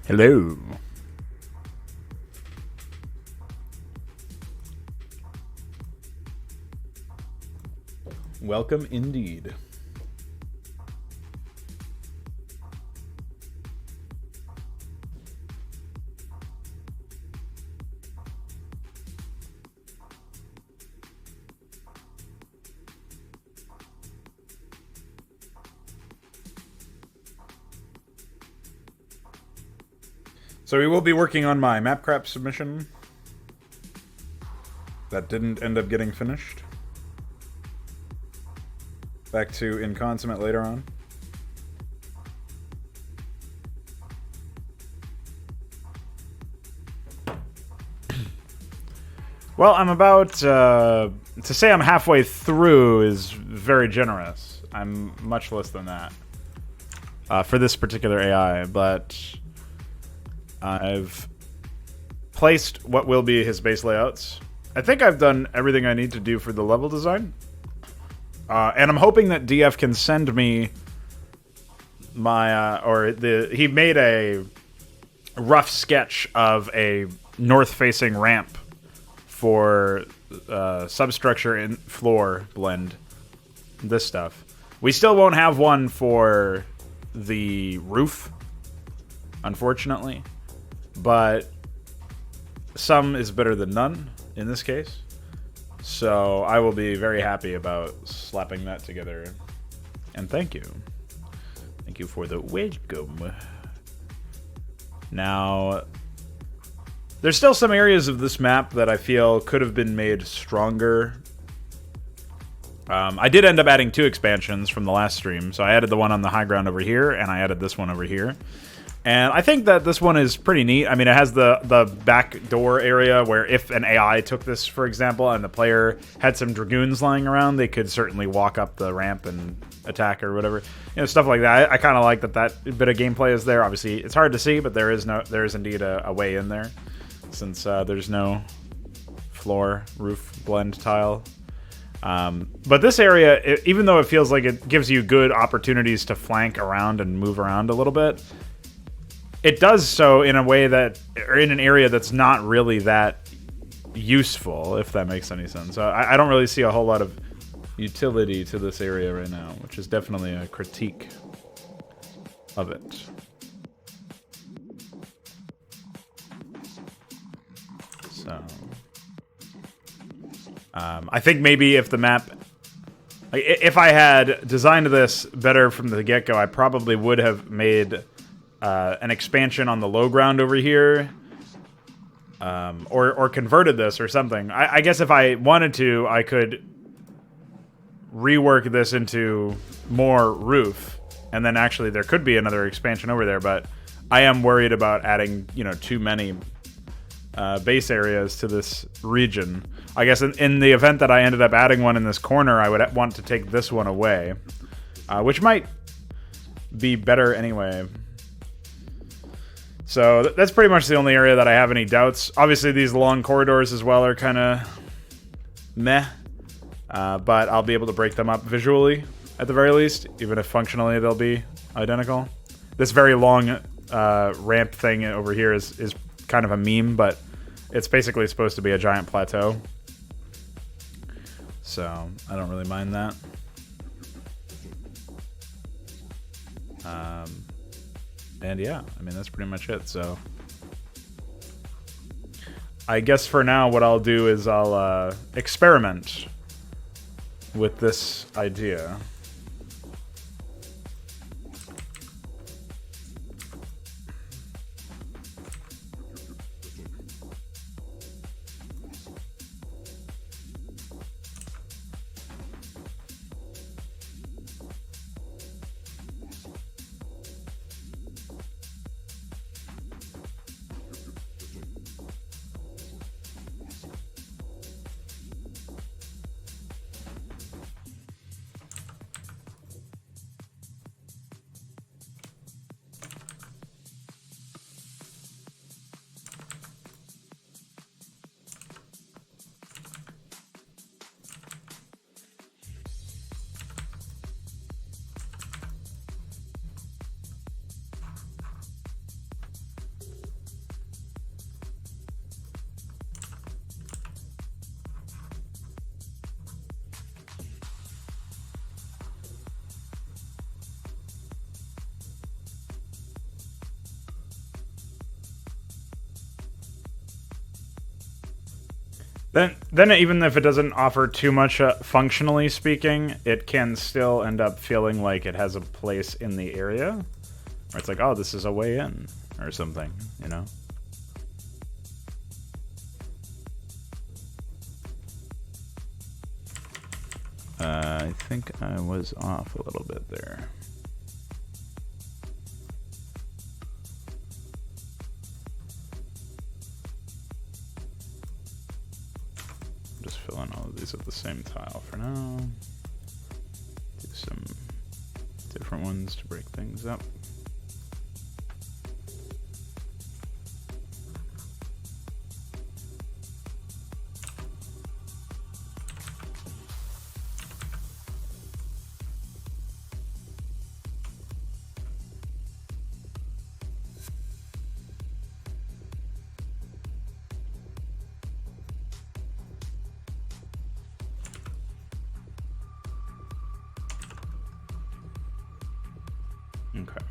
Hello. Welcome indeed. So we will be working on my Mapcrap submission. That didn't end up getting finished. Back to Inconsummate later on. Well, I'm about... to say I'm halfway through is very generous. I'm much less than that. For this particular AI, but... I've placed what will be his base layouts. I think I've done everything I need to do for the level design. And I'm hoping that DF can send me my, he made a rough sketch of a north-facing ramp for substructure and floor blend. This stuff. We still won't have one for the roof, unfortunately. But some is better than none in this case. So I will be very happy about slapping that together. And thank you. Thank you for the welcome. Now, there's still some areas of this map that I feel could have been made stronger. I did end up adding 2 expansions from the last stream. So I added the one on the high ground over here, and I added this one over here. And I think that this one is pretty neat. I mean, it has the back door area where if an AI took this, for example, and the player had some dragoons lying around, they could certainly walk up the ramp and attack or whatever. You know, stuff like that. I kind of like that bit of gameplay is there. Obviously, it's hard to see, but there is indeed a way in there, since there's no floor, roof, blend tile. But this area, even though it feels like it gives you good opportunities to flank around and move around a little bit, it does so in a way that, or in an area that's not really that useful, if that makes any sense. So I don't really see a whole lot of utility to this area right now, which is definitely a critique of it. So, I think maybe if the map, if I had designed this better from the get-go, I probably would have made an expansion on the low ground over here, or converted this or something. I guess if I wanted to, I could rework this into more roof, and then actually there could be another expansion over there, but I am worried about adding, you know, too many base areas to this region. I guess in the event that I ended up adding one in this corner, I would want to take this one away, which might be better anyway. So that's pretty much the only area that I have any doubts. Obviously, these long corridors as well are kind of meh, but I'll be able to break them up visually at the very least, even if functionally they'll be identical. This very long ramp thing over here is kind of a meme, but it's basically supposed to be a giant plateau. So I don't really mind that. And yeah, I mean, that's pretty much it. So I guess for now what I'll do is I'll experiment with this idea. Then even if it doesn't offer too much functionally speaking, it can still end up feeling like it has a place in the area. Where it's like, oh, this is a way in or something, you know? I think I was off a little bit there. Just fill in all of these with the same tile for now. Do some different ones to break things up. Okay.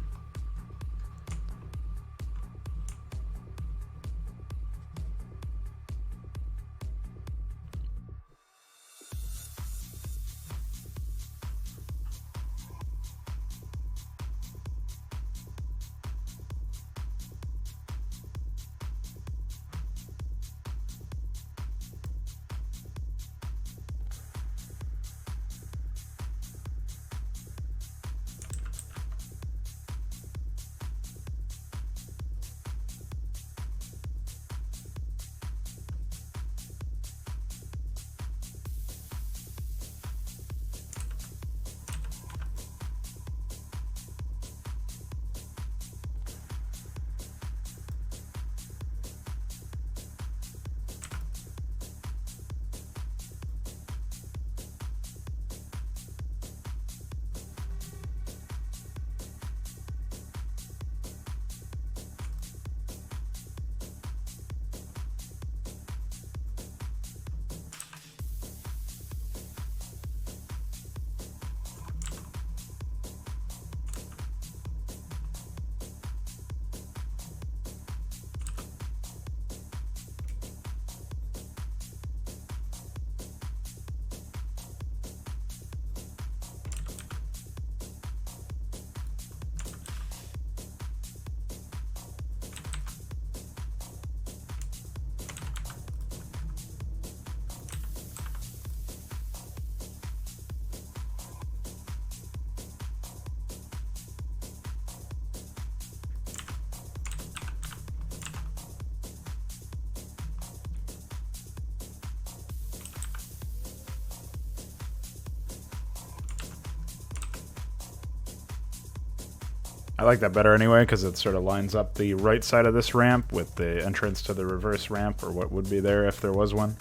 I like that better anyway, because it sort of lines up the right side of this ramp with the entrance to the reverse ramp, or what would be there if there was one.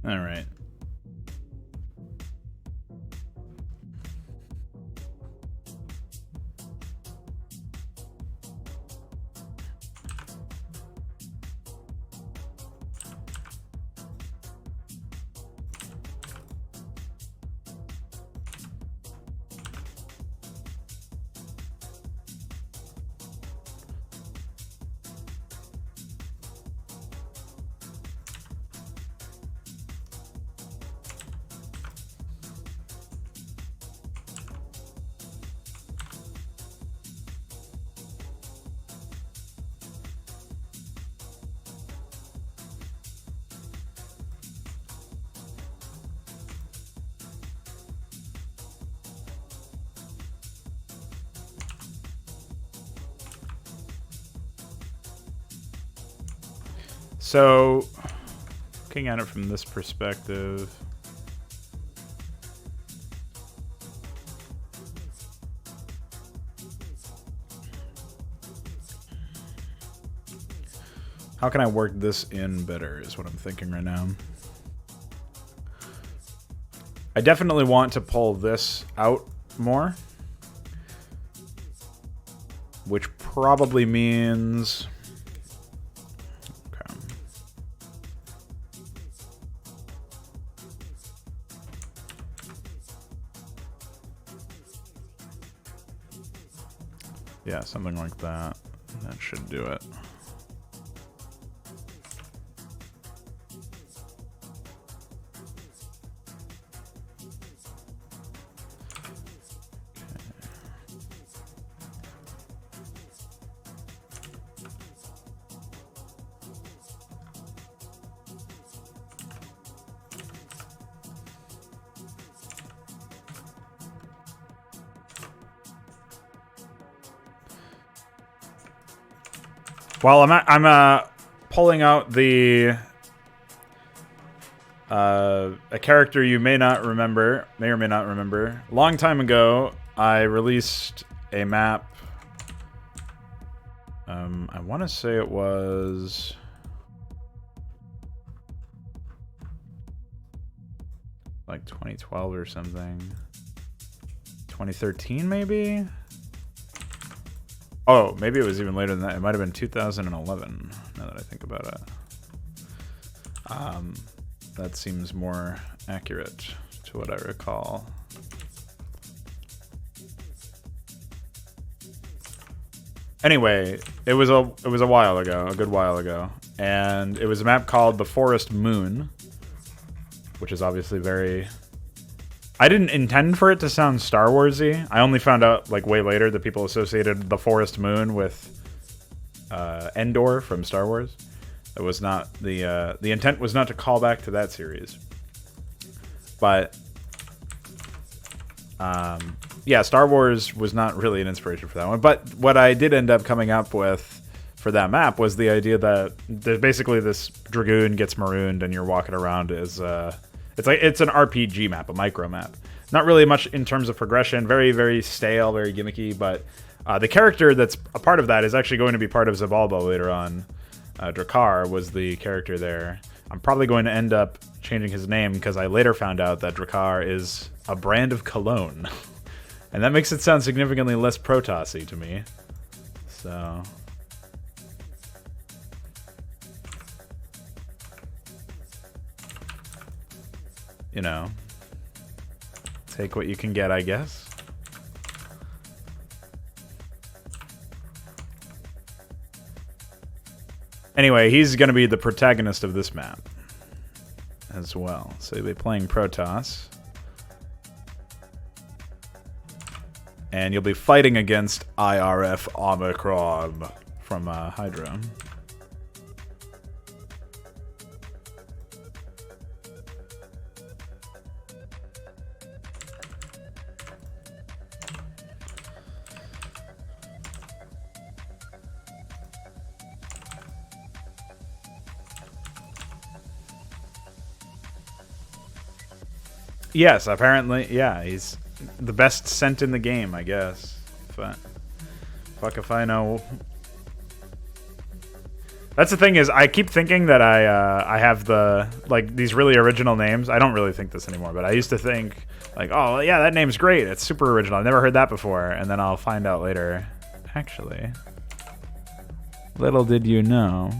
All right. So, looking at it from this perspective, how can I work this in better is what I'm thinking right now. I definitely want to pull this out more, which probably means... Okay. Yeah, something like that. That should do it. While I'm pulling out the a character you may or may not remember. A long time ago, I released a map. I want to say it was like 2012 or something. 2013 maybe? Oh, maybe it was even later than that. It might have been 2011, now that I think about it. That seems more accurate to what I recall. Anyway, it was a while ago, a good while ago, and it was a map called the Forest Moon, which is obviously very... I didn't intend for it to sound Star Warsy. I only found out like way later that people associated the Forest Moon with Endor from Star Wars. It was not the intent was not to call back to that series, but yeah, Star Wars was not really an inspiration for that one. But what I did end up coming up with for that map was the idea that there's basically this dragoon gets marooned and you're walking around as it's an RPG map, a micro map. Not really much in terms of progression. Very, very stale, very gimmicky. But the character that's a part of that is actually going to be part of Zabalba later on. Drakkar was the character there. I'm probably going to end up changing his name because I later found out that Drakkar is a brand of cologne. And that makes it sound significantly less Protossy to me. So... you know, take what you can get, I guess. Anyway, he's going to be the protagonist of this map as well. So you'll be playing Protoss. And you'll be fighting against IRF Omicron from Hydra. Yes, apparently, yeah, he's the best scent in the game, I guess. But fuck if I know. That's the thing is, I keep thinking that I have the like these really original names. I don't really think this anymore, but I used to think like, oh yeah, that name's great. It's super original. I've never heard that before, and then I'll find out later. Actually, little did you know.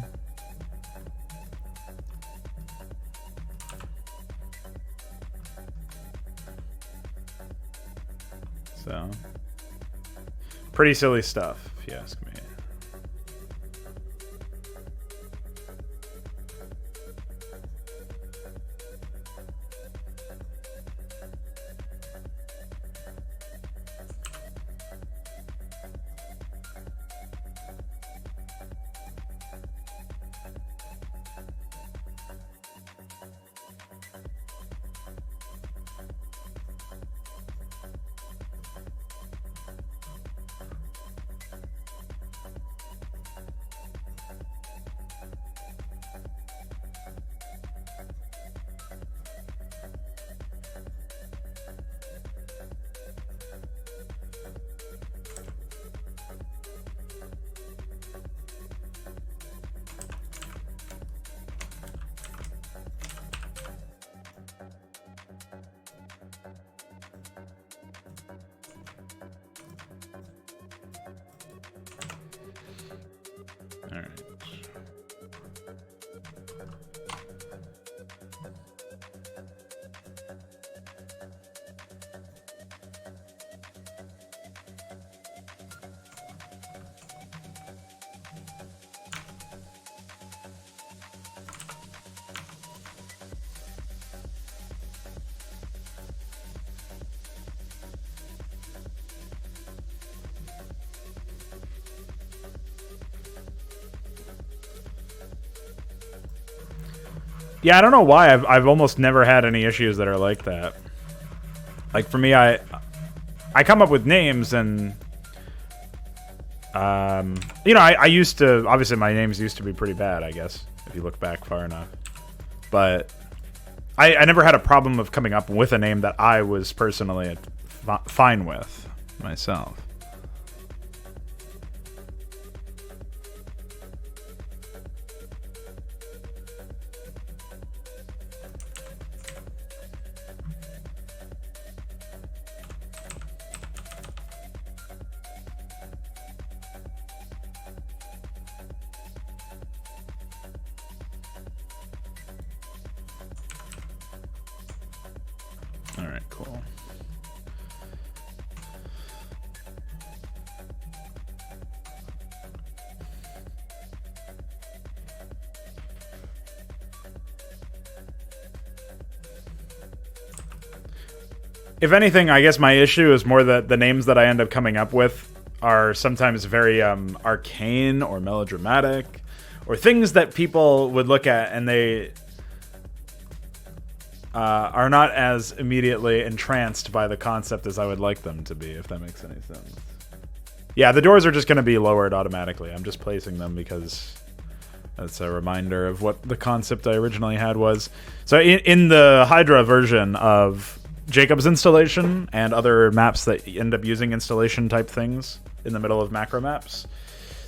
So, pretty silly stuff, if you ask me. Yeah, I don't know why. I've almost never had any issues that are like that. Like for me, I come up with names and you know, I used to, obviously my names used to be pretty bad, I guess, if you look back far enough. But I never had a problem of coming up with a name that I was personally fine with myself. Alright, cool. If anything, I guess my issue is more that the names that I end up coming up with are sometimes very arcane or melodramatic, or things that people would look at and they are not as immediately entranced by the concept as I would like them to be, if that makes any sense. Yeah, the doors are just going to be lowered automatically. I'm just placing them because that's a reminder of what the concept I originally had was. So in the Hydra version of Jacob's installation and other maps that end up using installation type things in the middle of macro maps,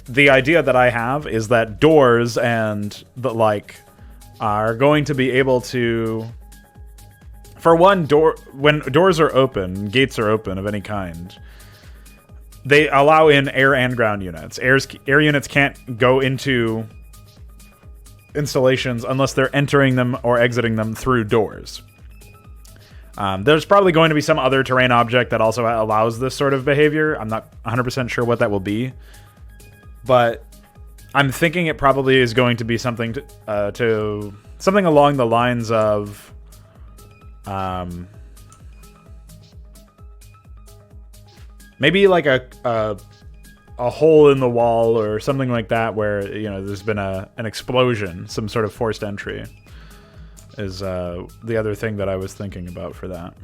the idea that I have is that doors and the like are going to be able to, for one, when doors are open, gates are open of any kind, they allow in air and ground units. Air units can't go into installations unless they're entering them or exiting them through doors. There's probably going to be some other terrain object that also allows this sort of behavior. I'm not 100% sure what that will be, but I'm thinking it probably is going to be something to something along the lines of maybe like a hole in the wall or something like that, where, you know, there's been an explosion, some sort of forced entry is the other thing that I was thinking about for that.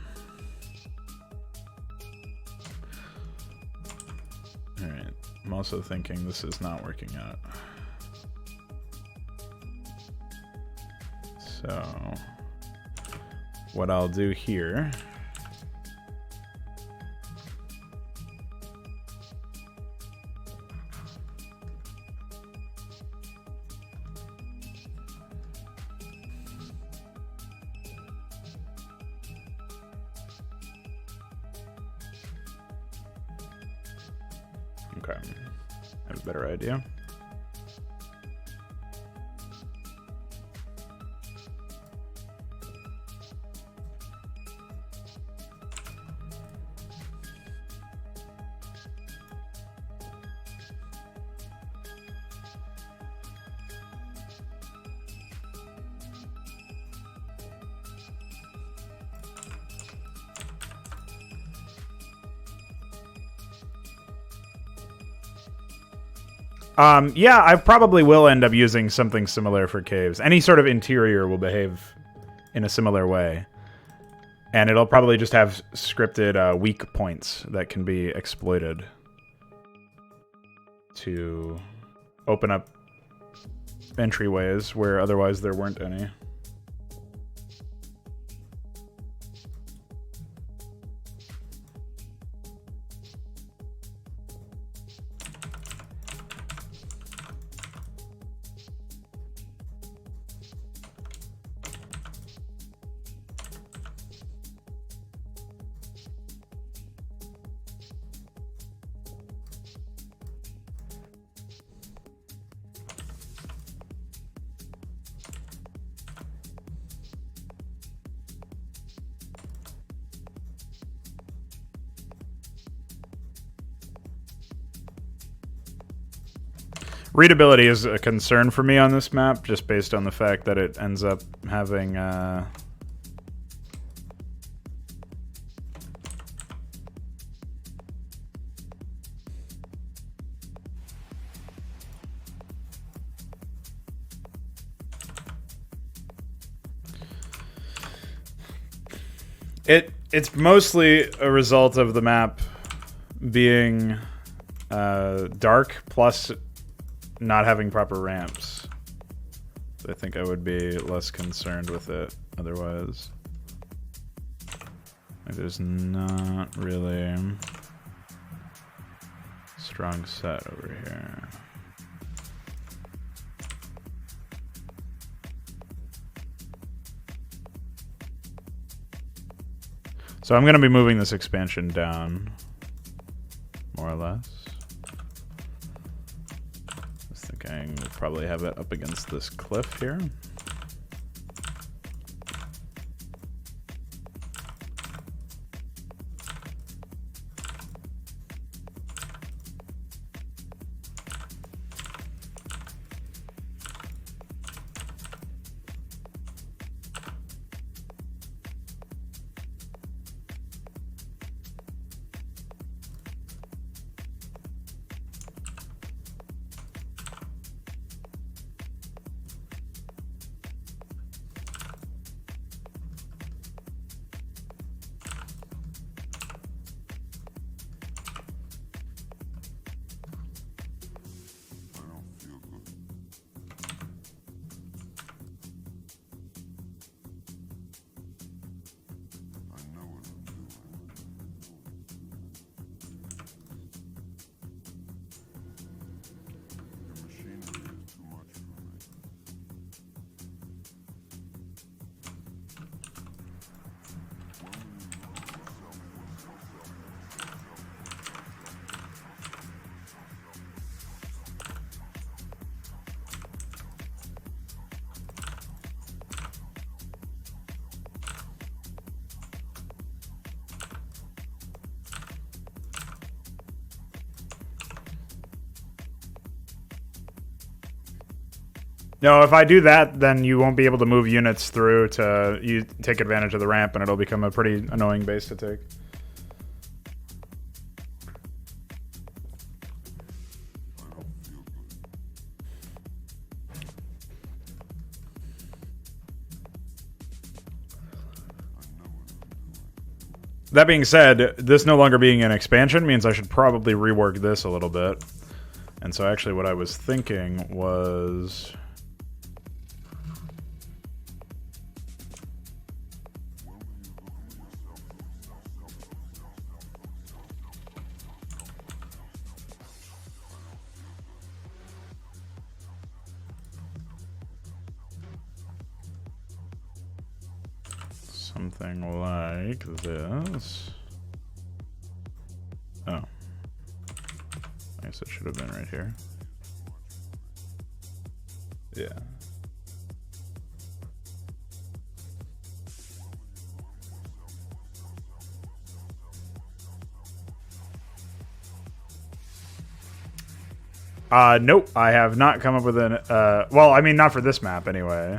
Alright, I'm also thinking this is not working out. So what I'll do here okay, I have a better idea. Yeah, I probably will end up using something similar for caves. Any sort of interior will behave in a similar way. And it'll probably just have scripted weak points that can be exploited to open up entryways where otherwise there weren't any. Readability is a concern for me on this map, just based on the fact that it ends up having... It's mostly a result of the map being dark, plus not having proper ramps. I think I would be less concerned with it otherwise. Like, there's not really a strong set over here. So I'm going to be moving this expansion down, more or less. I was thinking we'll probably have it up against this cliff here. No, if I do that, then you won't be able to move units through to you take advantage of the ramp, and it'll become a pretty annoying base to take. That being said, this no longer being an expansion means I should probably rework this a little bit. And so actually what I was thinking was... something like this. Oh. I guess it should have been right here. Yeah. Nope, I have not come up with an, well, I mean, not for this map anyway.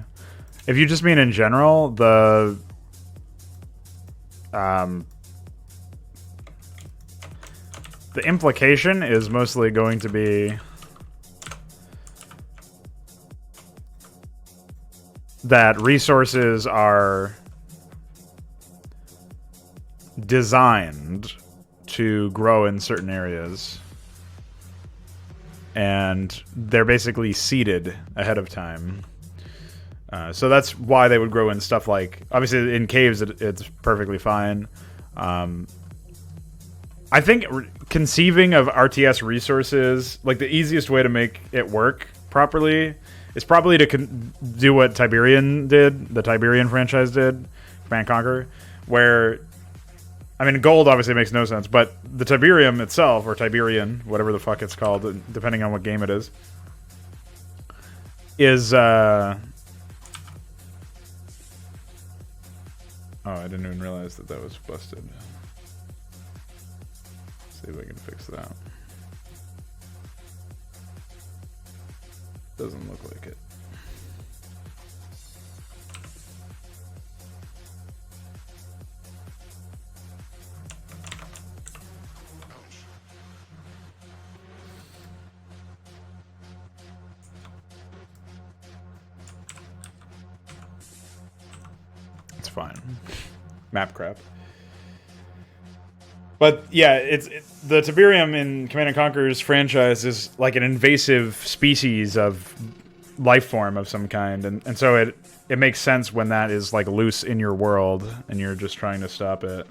If you just mean in general, the implication is mostly going to be that resources are designed to grow in certain areas, and they're basically seeded ahead of time. So that's why they would grow in stuff like... Obviously, in caves, it's perfectly fine. I think conceiving of RTS resources, like the easiest way to make it work properly is probably to do what Tiberian did, the Tiberian franchise did, Command Conquer, where... I mean, gold obviously makes no sense, but the Tiberium itself, or Tiberian, whatever the fuck it's called, depending on what game it is... Oh, I didn't even realize that that was busted. Let's see if I can fix that. Doesn't look like it. It's fine. Mapcrap. But yeah, the Tiberium in Command & Conquer's franchise is like an invasive species of life form of some kind, and so it makes sense when that is like loose in your world and you're just trying to stop it.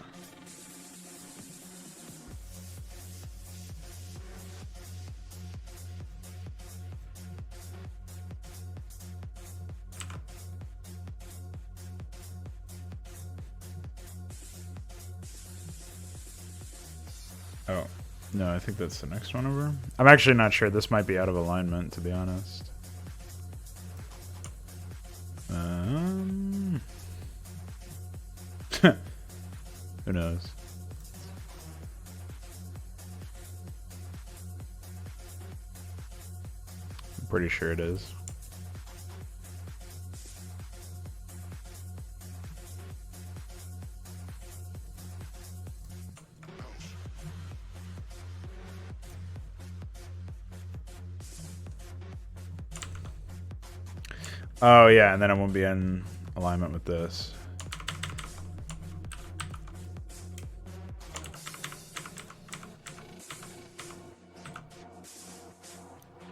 Oh, no, I think that's the next one over. I'm actually not sure. This might be out of alignment, to be honest. Who knows? I'm pretty sure it is. Oh yeah, and then it won't be in alignment with this.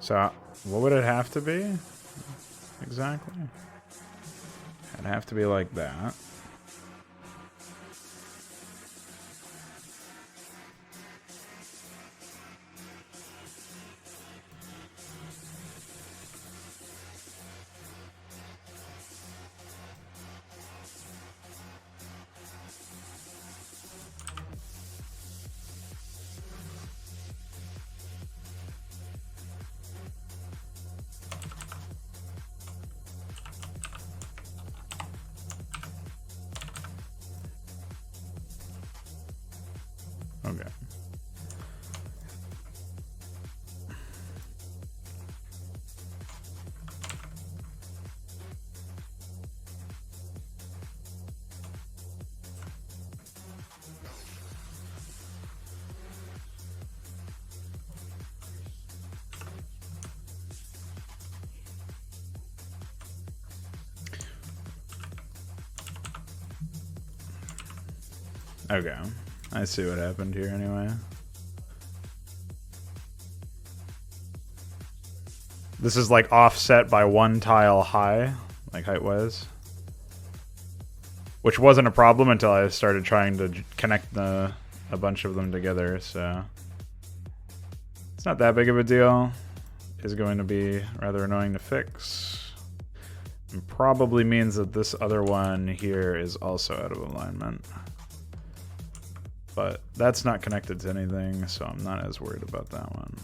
So, what would it have to be? Exactly. It'd have to be like that. Okay. Okay. I see what happened here anyway. This is like offset by one tile high, like height-wise. Which wasn't a problem until I started trying to connect a bunch of them together, so... It's not that big of a deal. It's going to be rather annoying to fix. And probably means that this other one here is also out of alignment. But that's not connected to anything, so I'm not as worried about that one.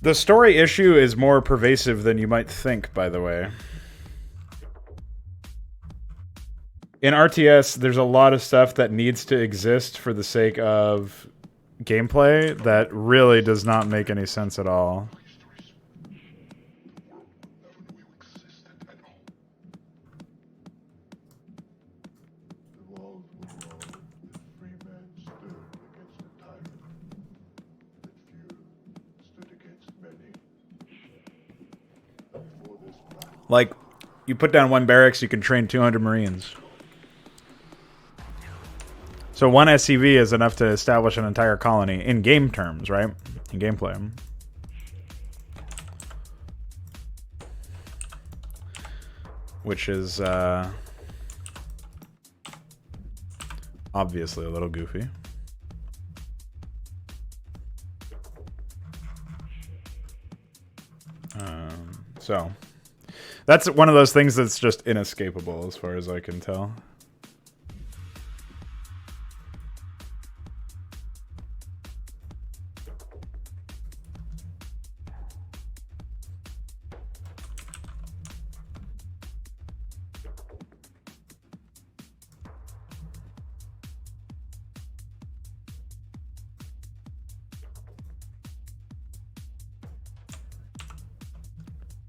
The story issue is more pervasive than you might think, by the way. In RTS, there's a lot of stuff that needs to exist for the sake of gameplay that really does not make any sense at all. Like, you put down one barracks, you can train 200 Marines. So one SCV is enough to establish an entire colony, in game terms, right? In gameplay. Which is, obviously a little goofy. So that's one of those things that's just inescapable as far as I can tell.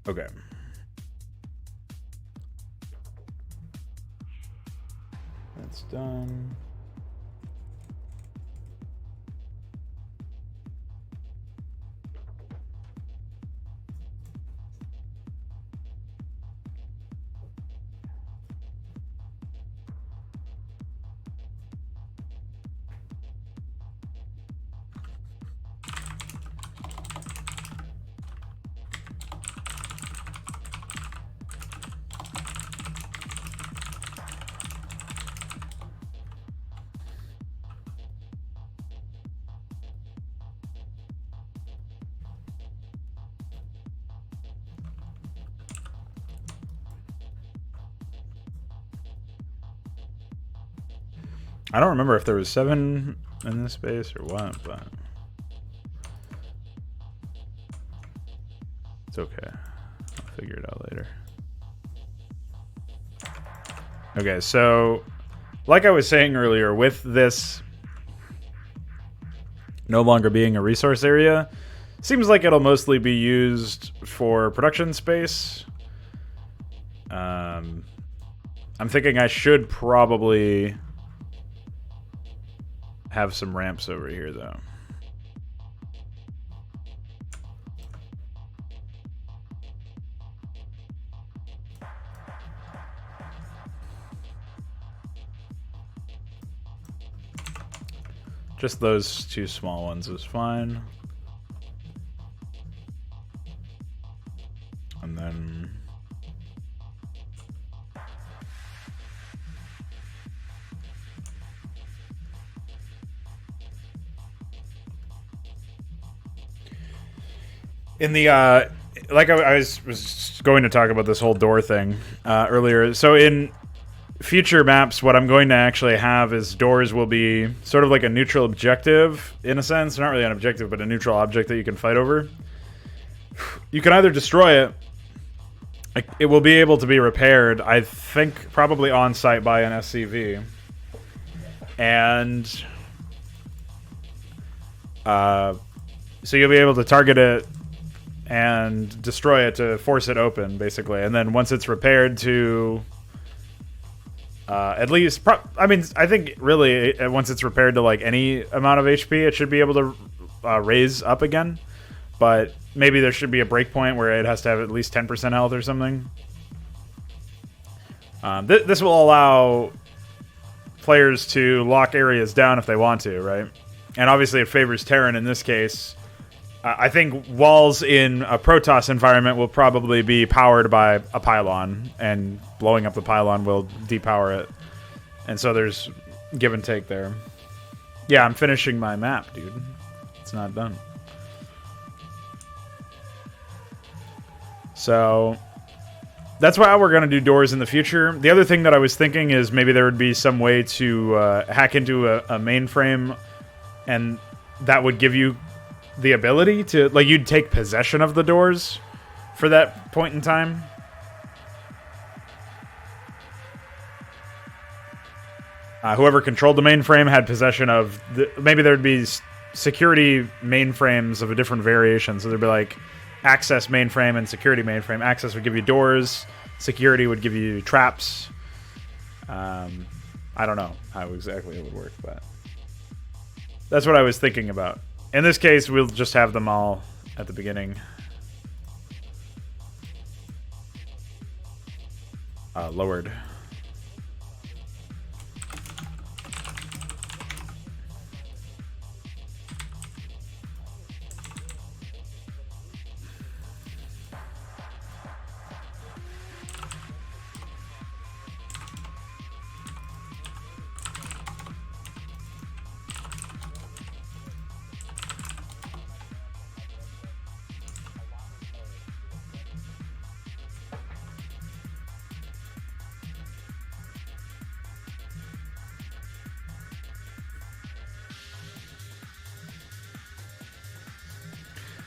Okay. That's done. I don't remember if there was 7 in this space or what, but it's okay. I'll figure it out later. Okay, so like I was saying earlier, with this no longer being a resource area, seems like it'll mostly be used for production space. I'm thinking I should probably have some ramps over here, though. Just those 2 small ones is fine. And then in the like I was going to talk about this whole door thing earlier. So in future maps, what I'm going to actually have is doors will be sort of like a neutral objective, in a sense. Not really an objective, but a neutral object that you can fight over. You can either destroy it. It will be able to be repaired, I think, probably on site by an SCV. And so you'll be able to target it and destroy it to force it open, basically. And then once it's repaired to at least, I mean, I think really once it's repaired to like any amount of HP, it should be able to raise up again. But maybe there should be a breakpoint where it has to have at least 10% health or something. This will allow players to lock areas down if they want to, right? And obviously it favors Terran in this case. I think walls in a Protoss environment will probably be powered by a pylon, and blowing up the pylon will depower it. And so there's give and take there. Yeah, I'm finishing my map, dude. It's not done. So that's why we're going to do doors in the future. The other thing that I was thinking is maybe there would be some way to hack into a mainframe, and that would give you the ability to, like, you'd take possession of the doors for that point in time. Whoever controlled the mainframe had possession of maybe there'd be security mainframes of a different variation. So there'd be like access mainframe and security mainframe. Access would give you doors. Security would give you traps. I don't know how exactly it would work, but that's what I was thinking about. In this case, we'll just have them all at the beginning. Lowered.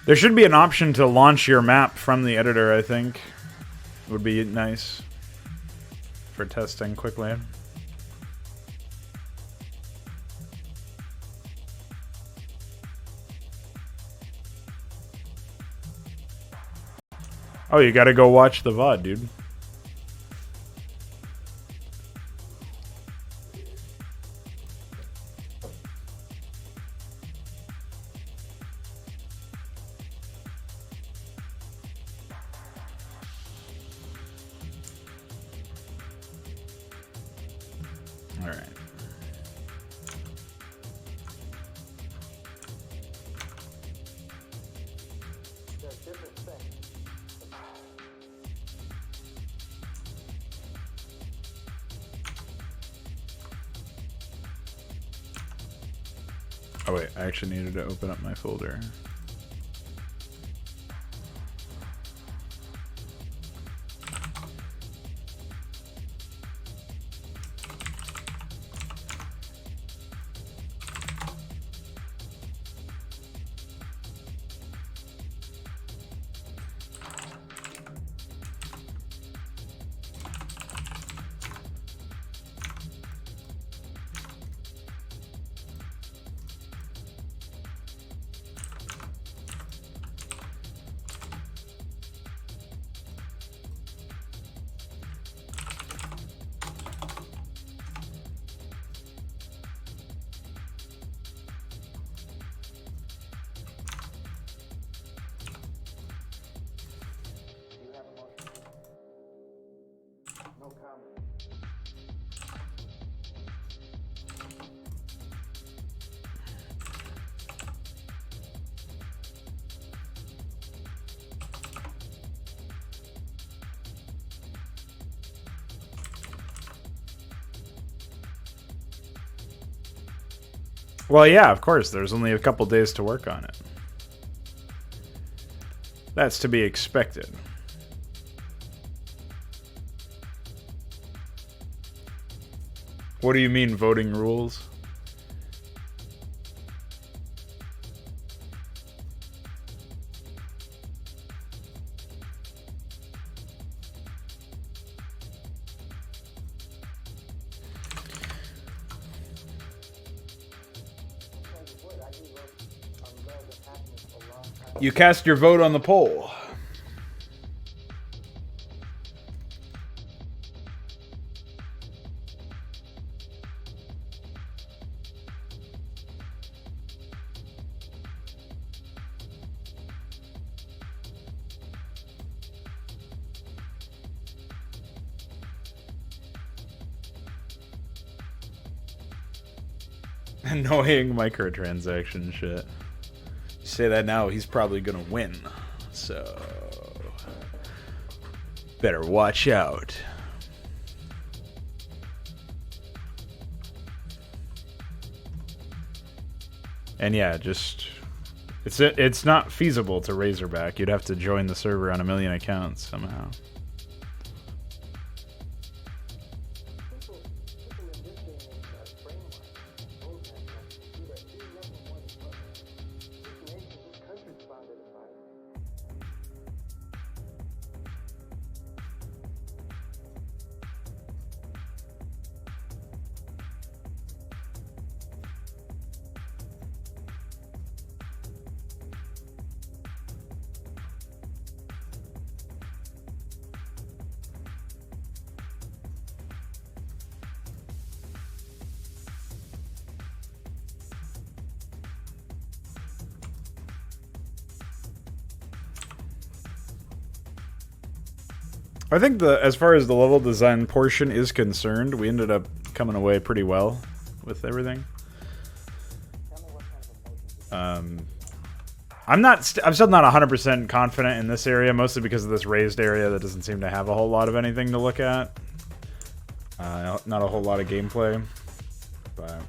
There should be an option to launch your map from the editor, I think. Would be nice for testing quickly. Oh, you gotta go watch the VOD, dude. All right. Oh wait, I actually needed to open up my folder. Well, yeah, of course. There's only a couple days to work on it. That's to be expected. What do you mean, voting rules? You cast your vote on the poll. Annoying microtransaction shit. You say that now, he's probably gonna win. So better watch out. And yeah, just it's not feasible to Razorback. You'd have to join the server on 1 million accounts somehow. I think as far as the level design portion is concerned, we ended up coming away pretty well with everything. I'm still not 100% confident in this area, mostly because of this raised area that doesn't seem to have a whole lot of anything to look at. Not a whole lot of gameplay, but.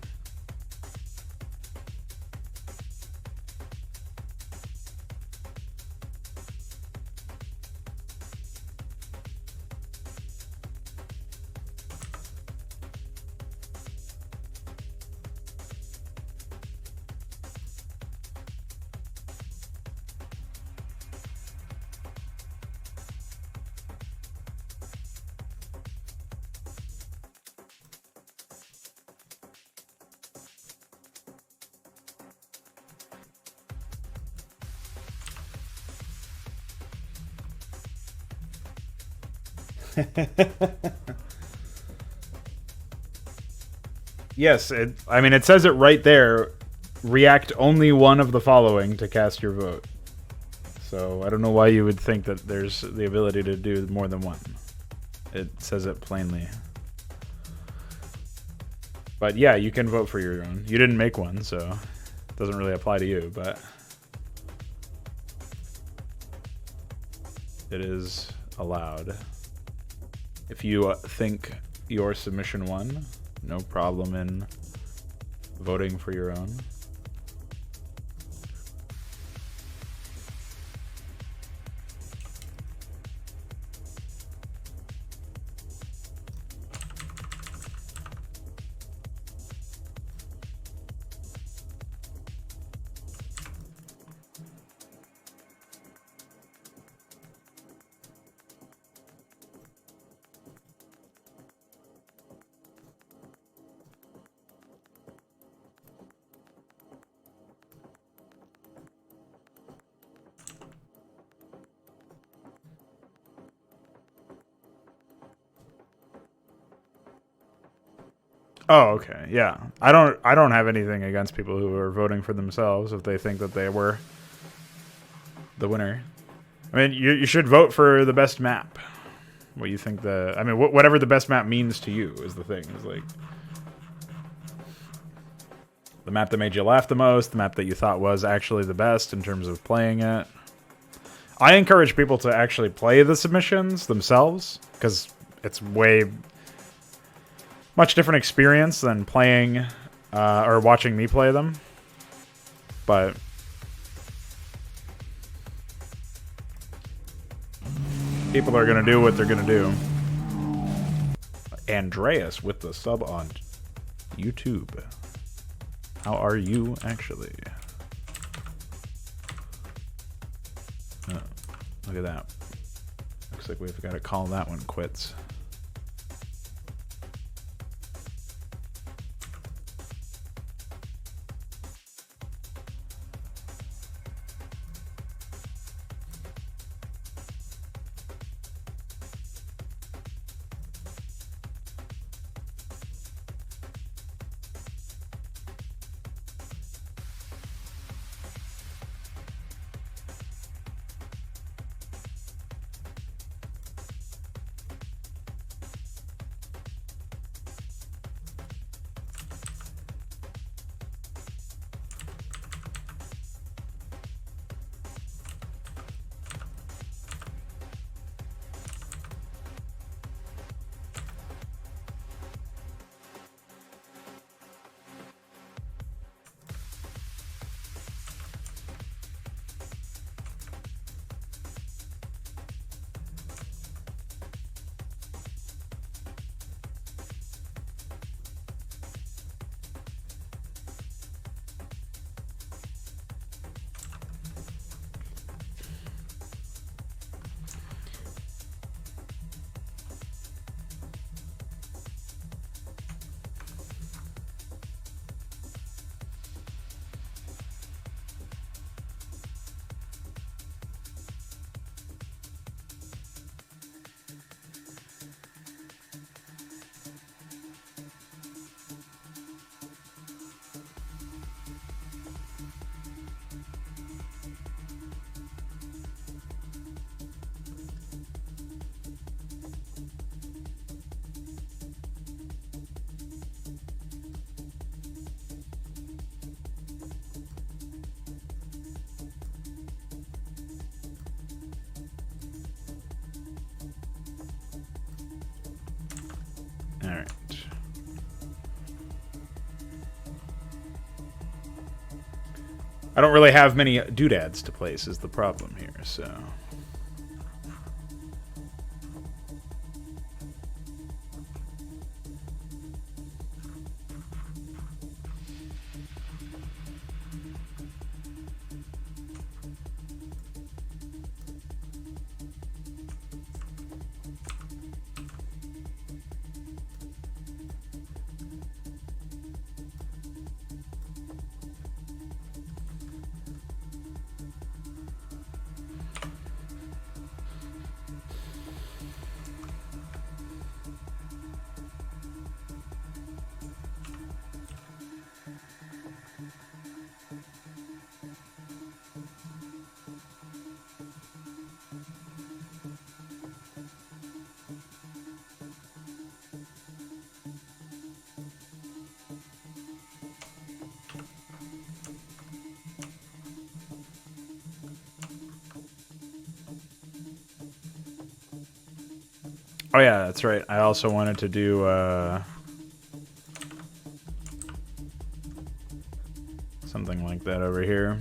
Yes, I mean, it says it right there. React only one of the following to cast your vote. So I don't know why you would think that there's the ability to do more than one. It says it plainly. But yeah, you can vote for your own. You didn't make one, so it doesn't really apply to you, but it is allowed. If you think your submission won, no problem in voting for your own. Oh, okay. Yeah. I don't have anything against people who are voting for themselves if they think that they were the winner. I mean, you should vote for the best map. What you think I mean, whatever the best map means to you is the thing. Is like the map that made you laugh the most, the map that you thought was actually the best in terms of playing it. I encourage people to actually play the submissions themselves because it's much different experience than playing or watching me play them. But people are going to do what they're going to do. Andreas with the sub on YouTube. How are you actually? Oh, look at that. Looks like we've got to call that one quits. All right. I don't really have many doodads to place is the problem here, so... Oh yeah, that's right. I also wanted to do something like that over here.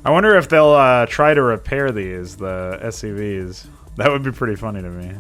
I wonder if they'll try to repair these, the SCVs. That would be pretty funny to me.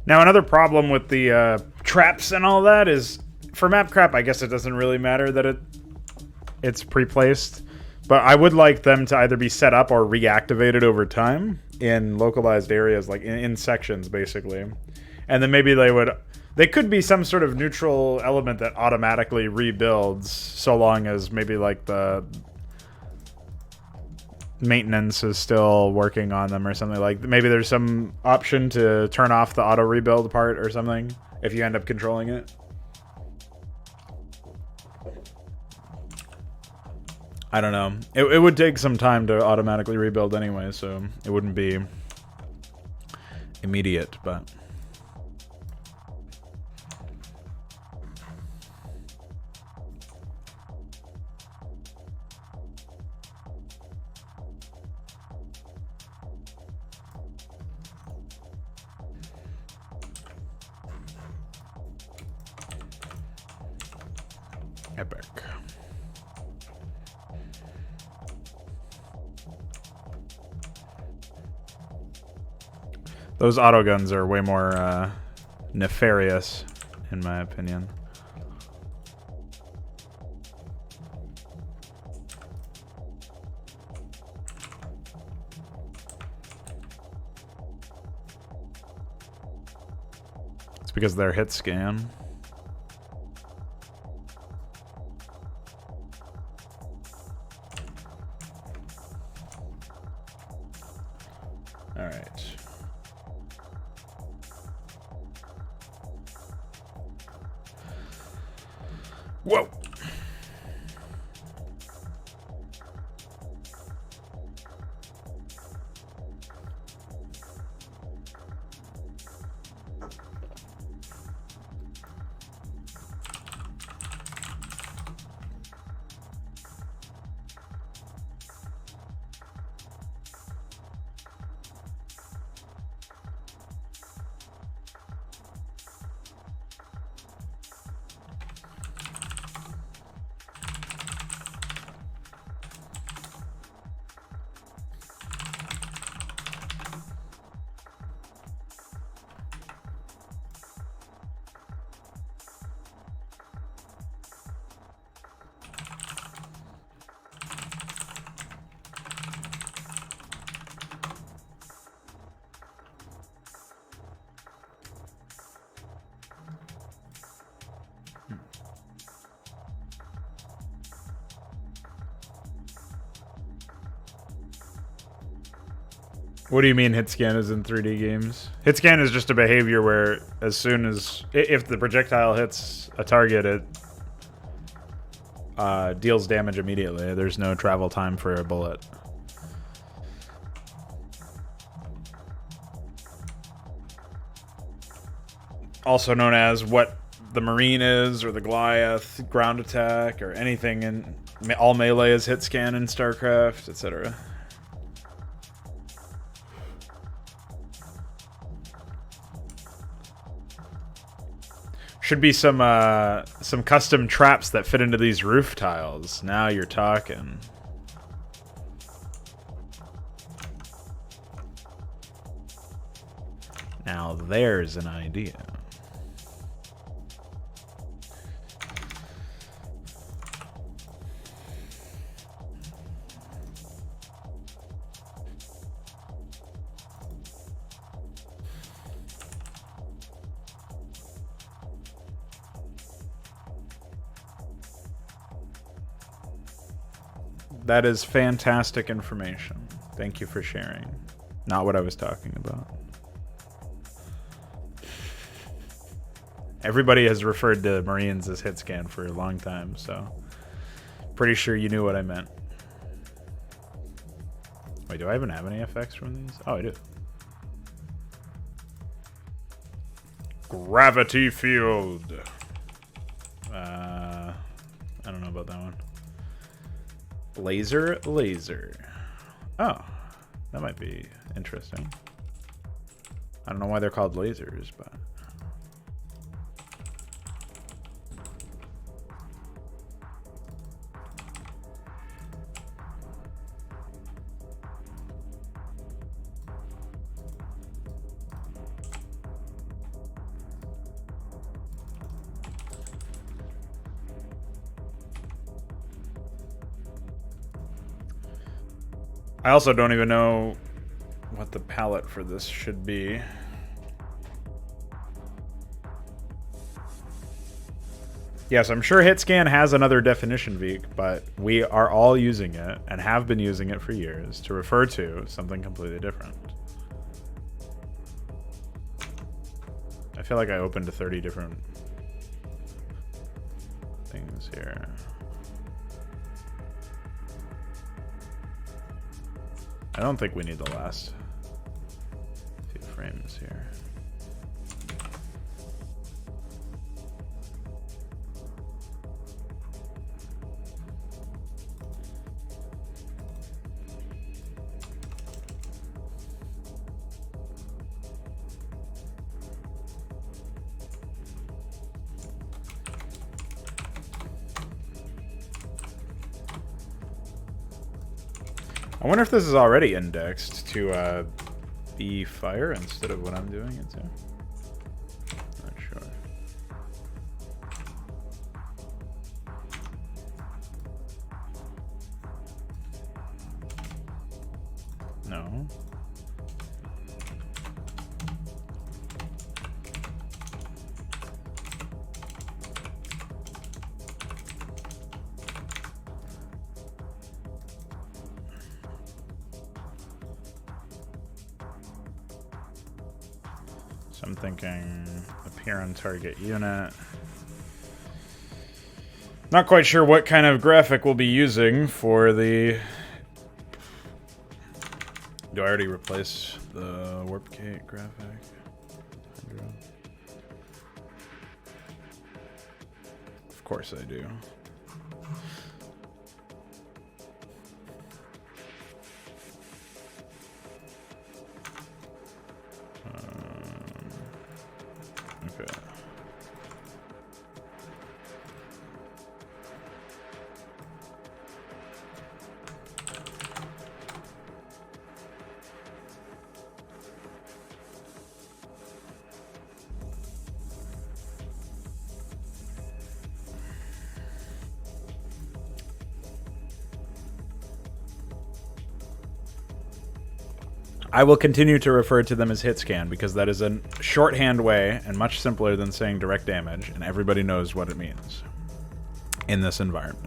Now, another problem with the traps and all that is, for Mapcrap, I guess it doesn't really matter that it's pre-placed, but I would like them to either be set up or reactivated over time in localized areas, like in sections, basically. And then maybe they could be some sort of neutral element that automatically rebuilds, so long as maybe like the maintenance is still working on them or something. Like maybe there's some option to turn off the auto rebuild part or something if you end up controlling it. I don't know. It would take some time to automatically rebuild anyway, so it wouldn't be immediate, but epic. Those auto guns are way more nefarious, in my opinion. It's because they're hit scan. All right. Whoa. What do you mean hit scan is in 3D games? Hit scan is just a behavior where as soon as if the projectile hits a target, deals damage immediately. There's no travel time for a bullet. Also known as what the Marine is, or the Goliath, ground attack, or anything in all melee is hit scan in Starcraft, etc. Should be some custom traps that fit into these roof tiles. Now you're talking. Now there's an idea. That is fantastic information. Thank you for sharing. Not what I was talking about. Everybody has referred to Marines as hit scan for a long time, so pretty sure you knew what I meant. Wait, do I even have any effects from these? Oh, I do. Gravity field. I don't know about that one. Laser. Oh, that might be interesting. I don't know why they're called lasers, but... I also don't even know what the palette for this should be. Yes, I'm sure HitScan has another definition, Veek, but we are all using it, and have been using it for years, to refer to something completely different. I feel like I opened 30 different things here. I don't think we need the last few frames here. I wonder if this is already indexed to be fire instead of what I'm doing it to. Not sure. No. So I'm thinking appear on target unit. Not quite sure what kind of graphic we'll be using for the... Do I already replace the warp gate graphic? 100. Of course I do. Okay. I will continue to refer to them as hit scan because that is a shorthand way and much simpler than saying direct damage, and everybody knows what it means in this environment.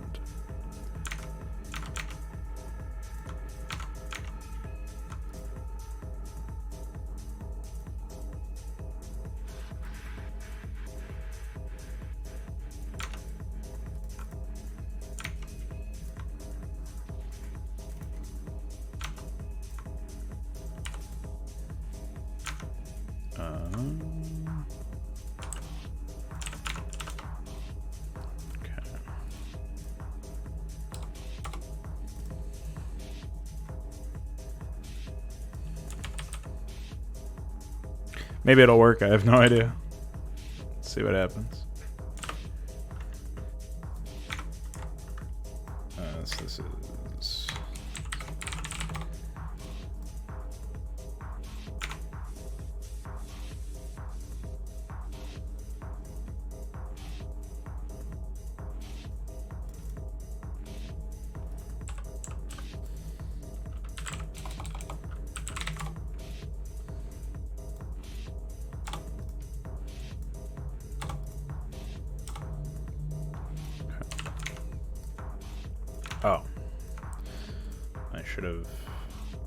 Maybe it'll work. I have no idea. Let's see what happens. So this is... Oh. I should have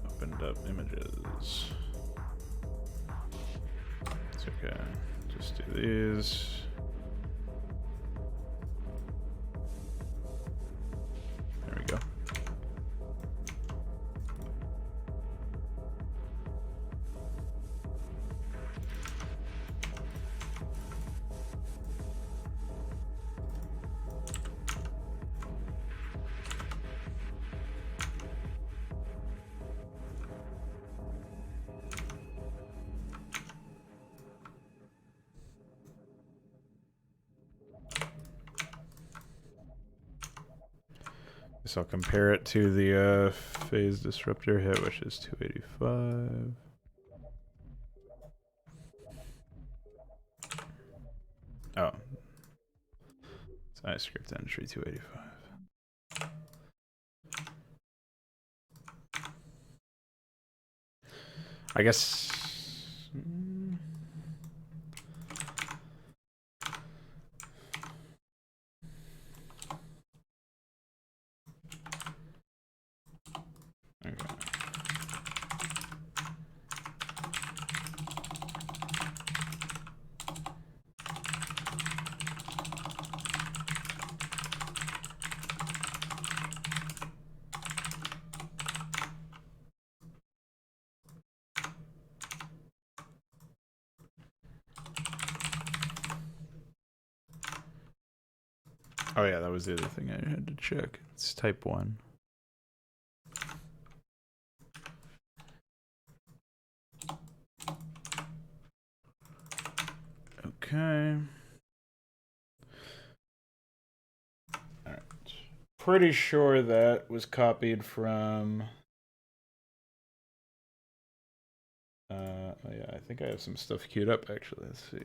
opened up images. It's okay. Just do these. There we go. So I'll compare it to the phase disruptor hit, which is 285. Oh. It's iScript entry 285. I guess... Okay. Oh yeah, that was the other thing I had to check. It's type 1. Okay. Alright. Pretty sure that was copied from... oh yeah, I think I have some stuff queued up actually. Let's see.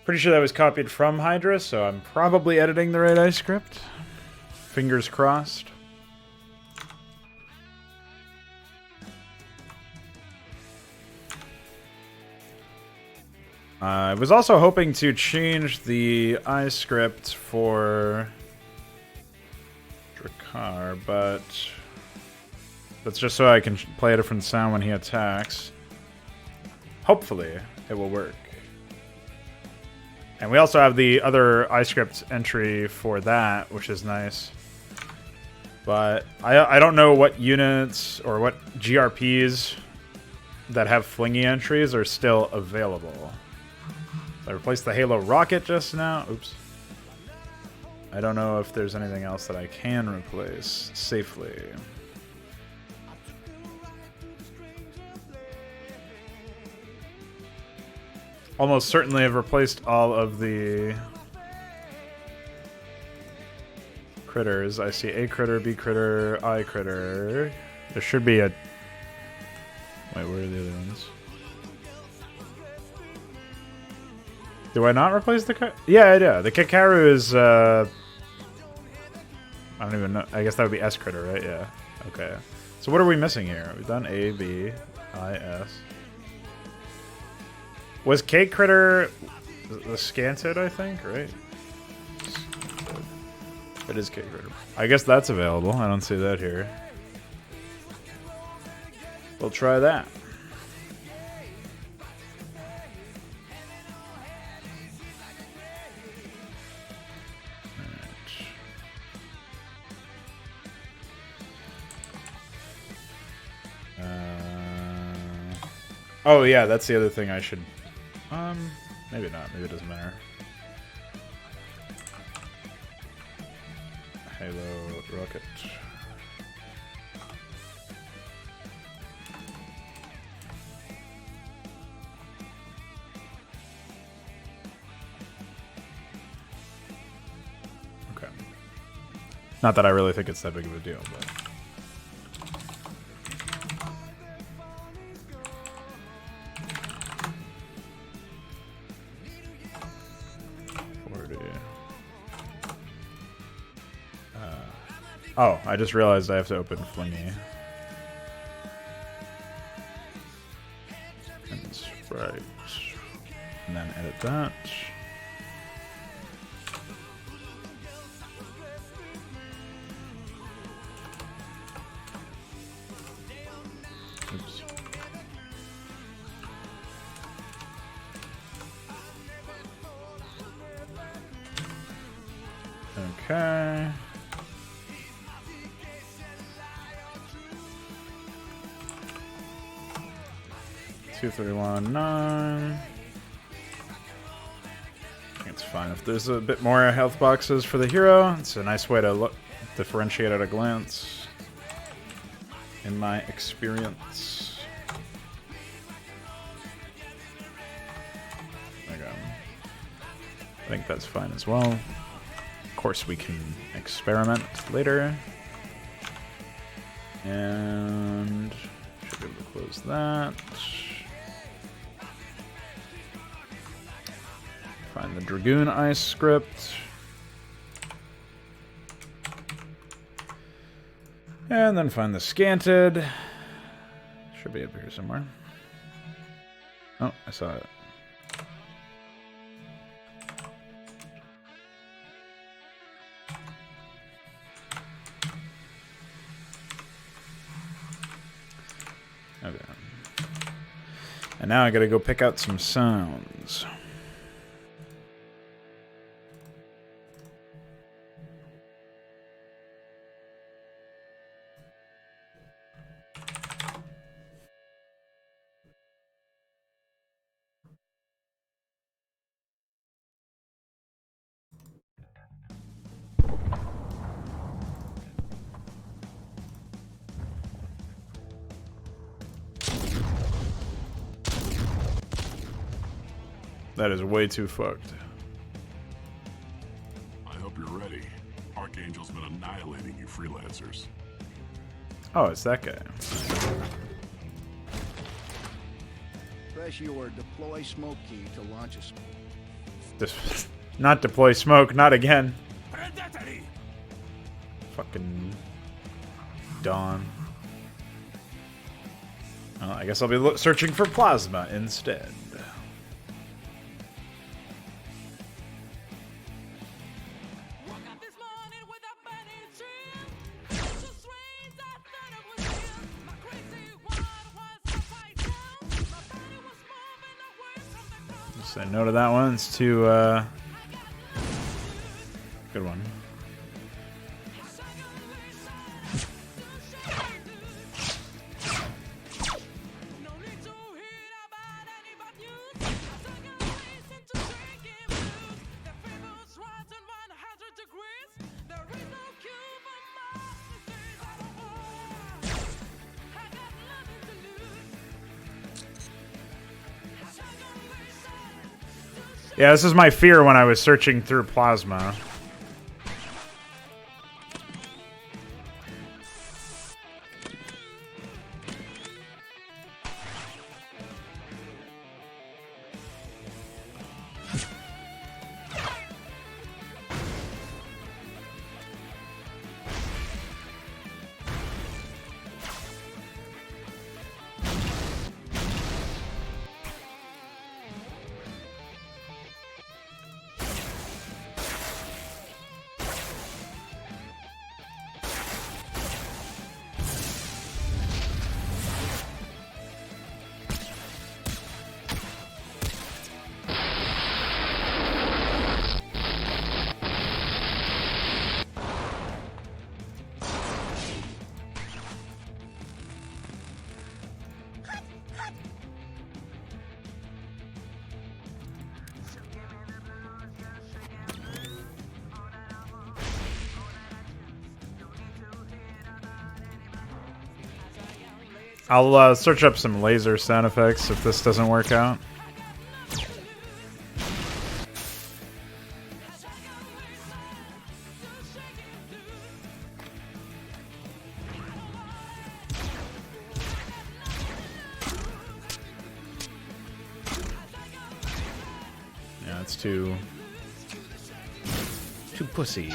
Pretty sure that was copied from Hydra, so I'm probably editing the right iScript. Fingers crossed. I was also hoping to change the iScript for Drakkar, but that's just so I can play a different sound when he attacks. Hopefully, it will work. And we also have the other iScript entry for that, which is nice. But I don't know what units or what GRPs that have flingy entries are still available. I replaced the Halo rocket just now. Oops. I don't know if there's anything else that I can replace safely. Almost certainly have replaced all of the critters. I see A critter, B critter, I critter. There should be a... Wait, where are the other ones? Do I not replace the... Yeah, I do. The Kakaru is... I don't even know. I guess that would be S critter, right? Yeah. Okay. So what are we missing here? We've done A, B, I, S. Was K critter the scanted, I think, right? It is K critter. I guess that's available. I don't see that here. We'll try that. Oh yeah, that's the other thing I should... maybe not. Maybe it doesn't matter. Halo rocket. Not that I really think it's that big of a deal, but... Oh, I just realized I have to open Flingy. And Sprite. And then edit that. Oops. Okay. 2319. It's fine if there's a bit more health boxes for the hero. It's a nice way to look, differentiate at a glance, in my experience. There we go. I think that's fine as well. Of course, we can experiment later. And should be able to close that. Find the Dragoon Ice script. And then find the Scanted. Should be up here somewhere. Oh, I saw it. Okay. And now I gotta go pick out some sounds. That is way too fucked. I hope you're ready. Archangel's been annihilating you freelancers. Oh, it's that guy. Press your deploy smoke key to launch a Not deploy smoke, not again. Fucking Dawn. Well, I guess I'll be searching for plasma instead. Say no to that one. It's too good one. Yeah, this is my fear when I was searching through plasma. I'll search up some laser sound effects if this doesn't work out. That's too pussy.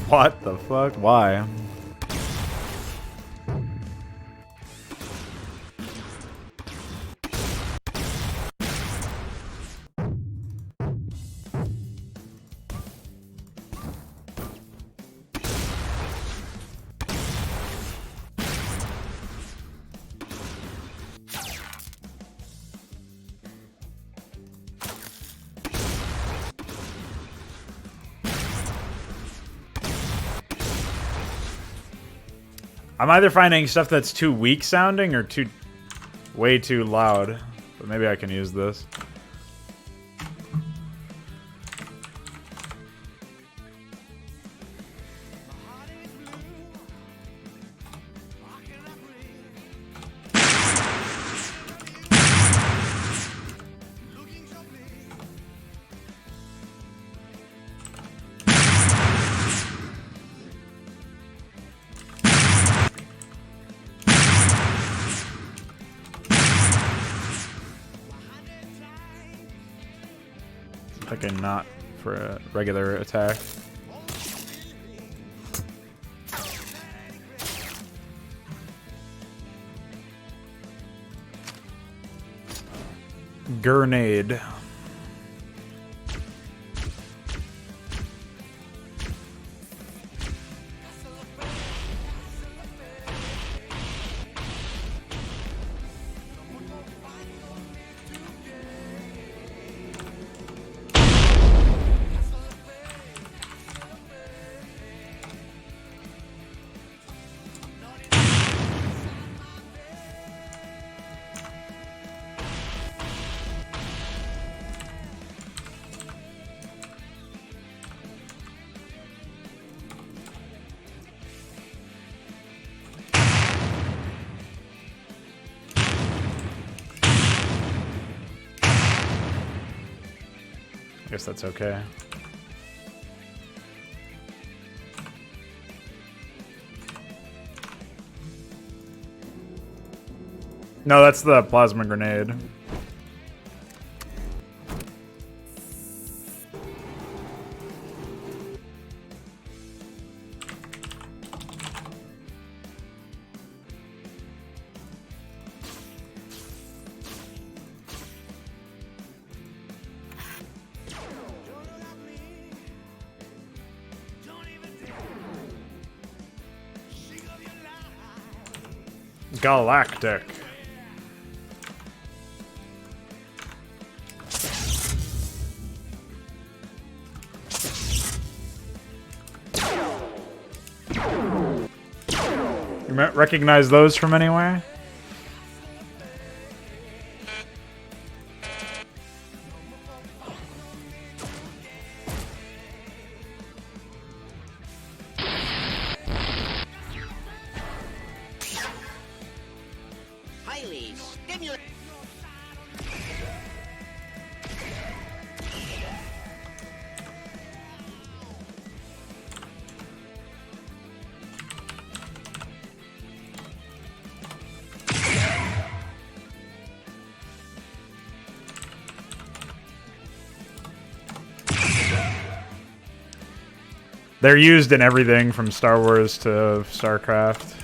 What the fuck? Why? I'm either finding stuff that's too weak sounding or way too loud. But maybe I can use this. Okay, not for a regular attack. Grenade. I guess that's okay. No, that's the plasma grenade. Galactic. You recognize those from anywhere? Highly stimulating. They're used in everything from Star Wars to Starcraft.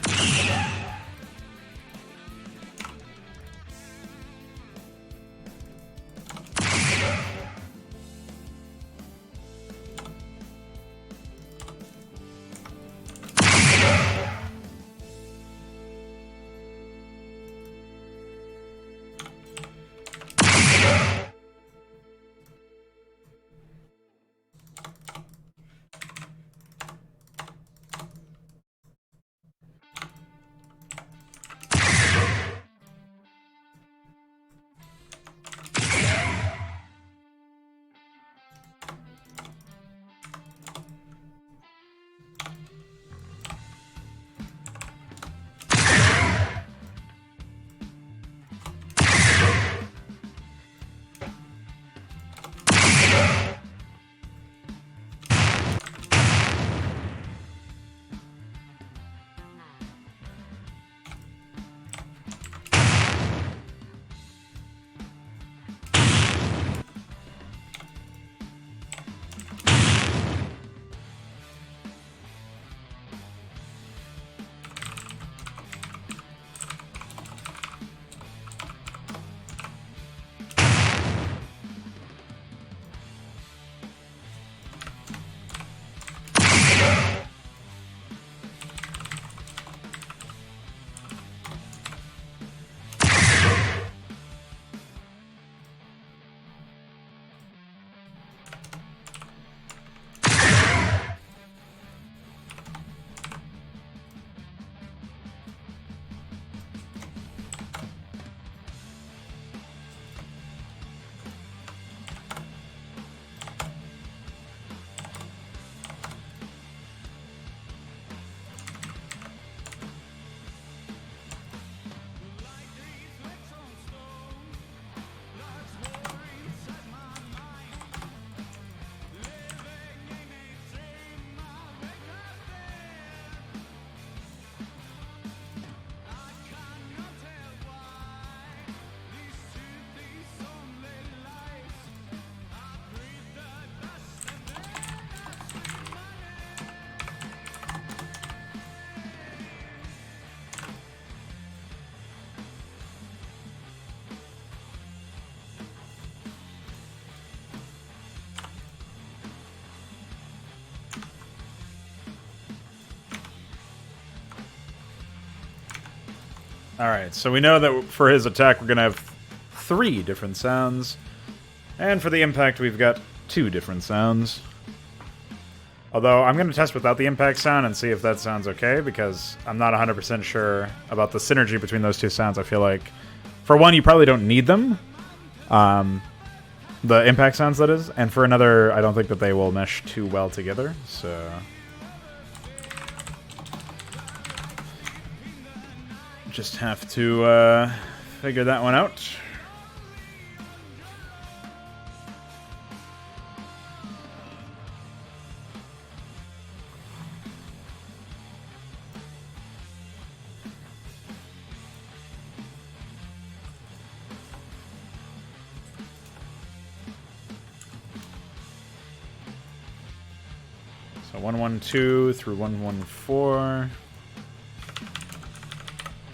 Alright, so we know that for his attack we're going to have 3 different sounds. And for the impact we've got 2 different sounds. Although I'm going to test without the impact sound and see if that sounds okay, because I'm not 100% sure about the synergy between those 2 sounds. I feel like, for one, you probably don't need them. The impact sounds, that is. And for another, I don't think that they will mesh too well together, so... Just have to figure that one out. So 112 through 114.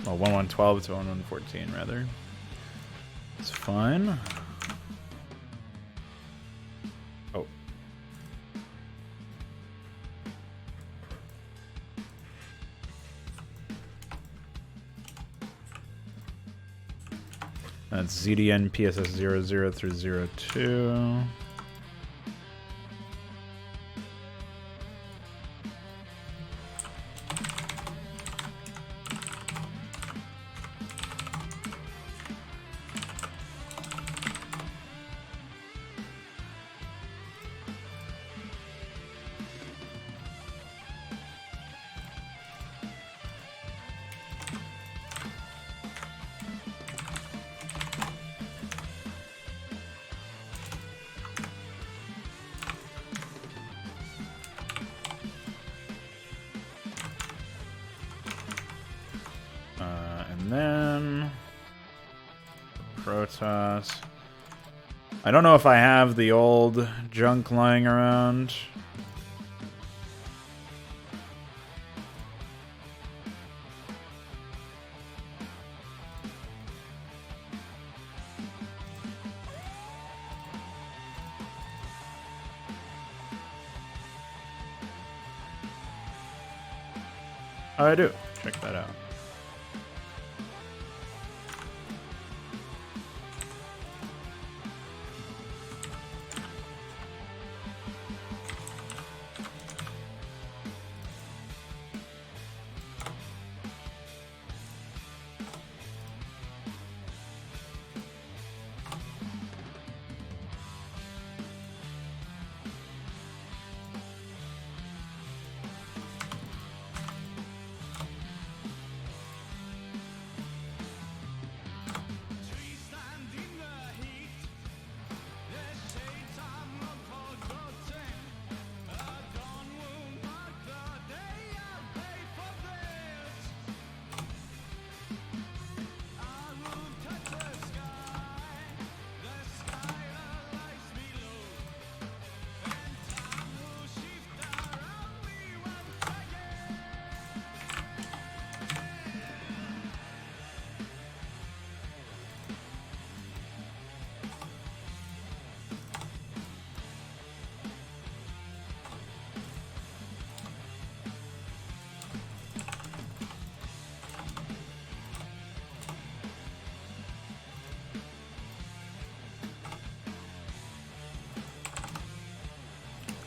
Well, 1112 to 1114, rather. It's fine. Oh. That's ZDN PSS 00 through 02. And then Protoss. I don't know if I have the old junk lying around. Oh, I do. Check that out.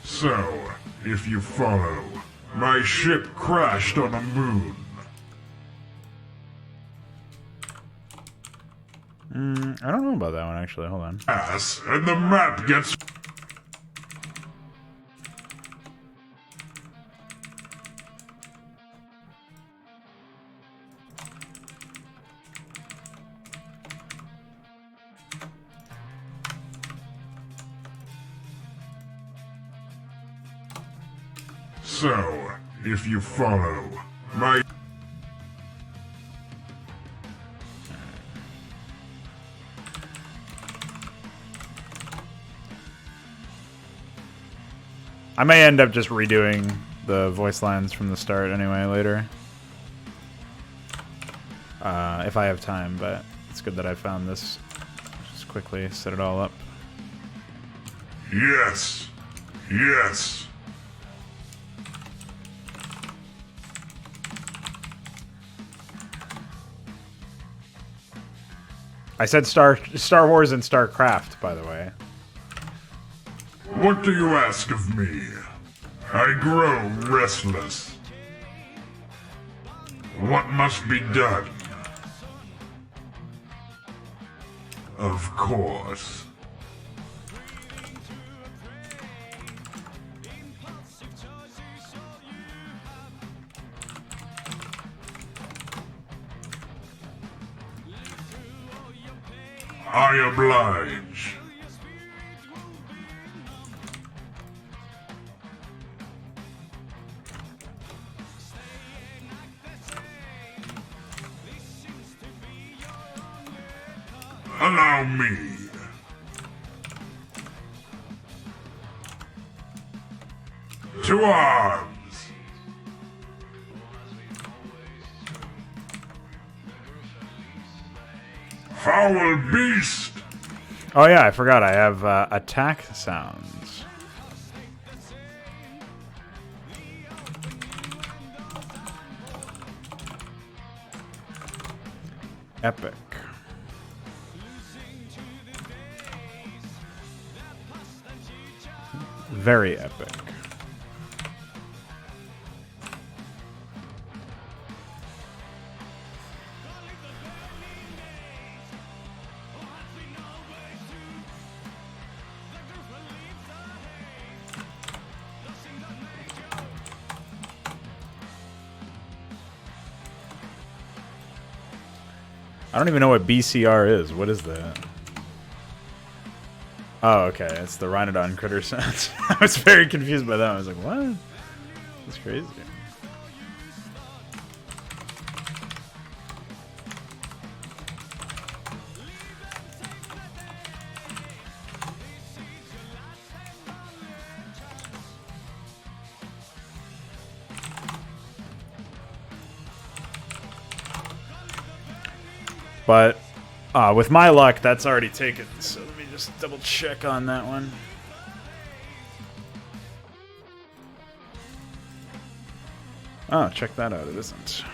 So, if you follow, my ship crashed on a moon. I don't know about that one, actually. Hold on. Ass, and the map gets... So, if you follow, my... I may end up just redoing the voice lines from the start anyway later. If I have time, but it's good that I found this. Just quickly set it all up. Yes! Yes! I said Star Wars and Starcraft, by the way. What do you ask of me? I grow restless. What must be done? Of course. I oblige. Allow me. To arms. Foul beast. Oh yeah, I forgot. I have attack sounds. Epic. Very epic. I don't even know what BCR is. What is that? Oh, okay. It's the Rhinodon critter sounds. I was very confused by that. I was like, what? That's crazy. But with my luck, that's already taken. So let me just double check on that one. Oh, check that out. It isn't.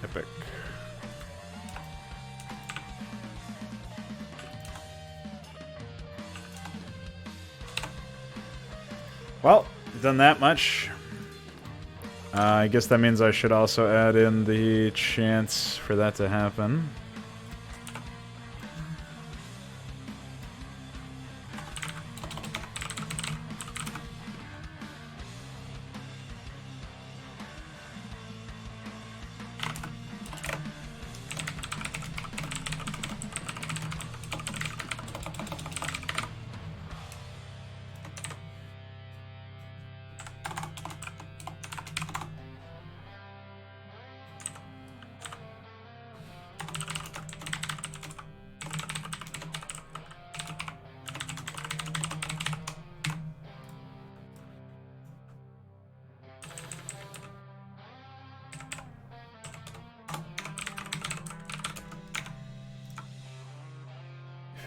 Epic. Well, done that much. I guess that means I should also add in the chance for that to happen.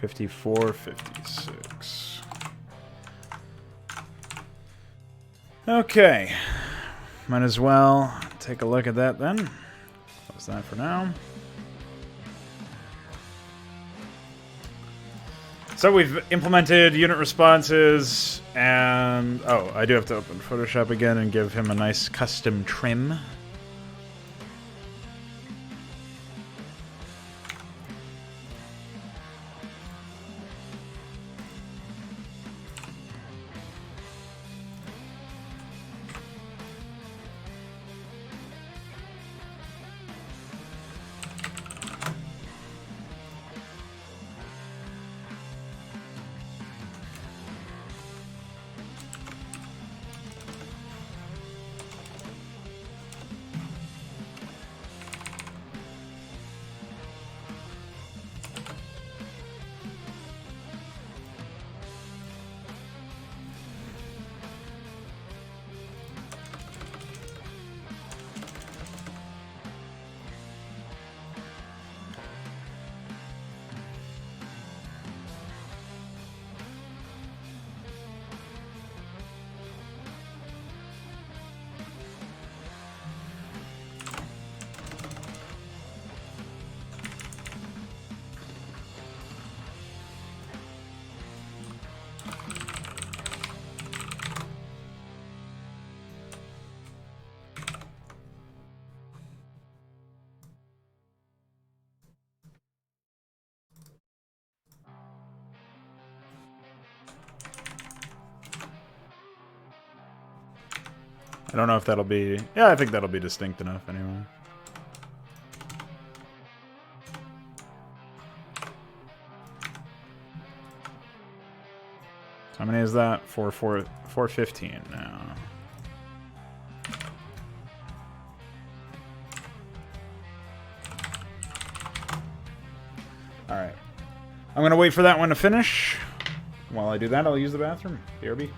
$54, $56. Okay. Might as well take a look at that then. Close that for now. So we've implemented unit responses, and oh, I do have to open Photoshop again and give him a nice custom trim. I don't know if that'll be... Yeah, I think that'll be distinct enough anyway. How many is that? 415 now. Alright. I'm going to wait for that one to finish. While I do that, I'll use the bathroom. BRB.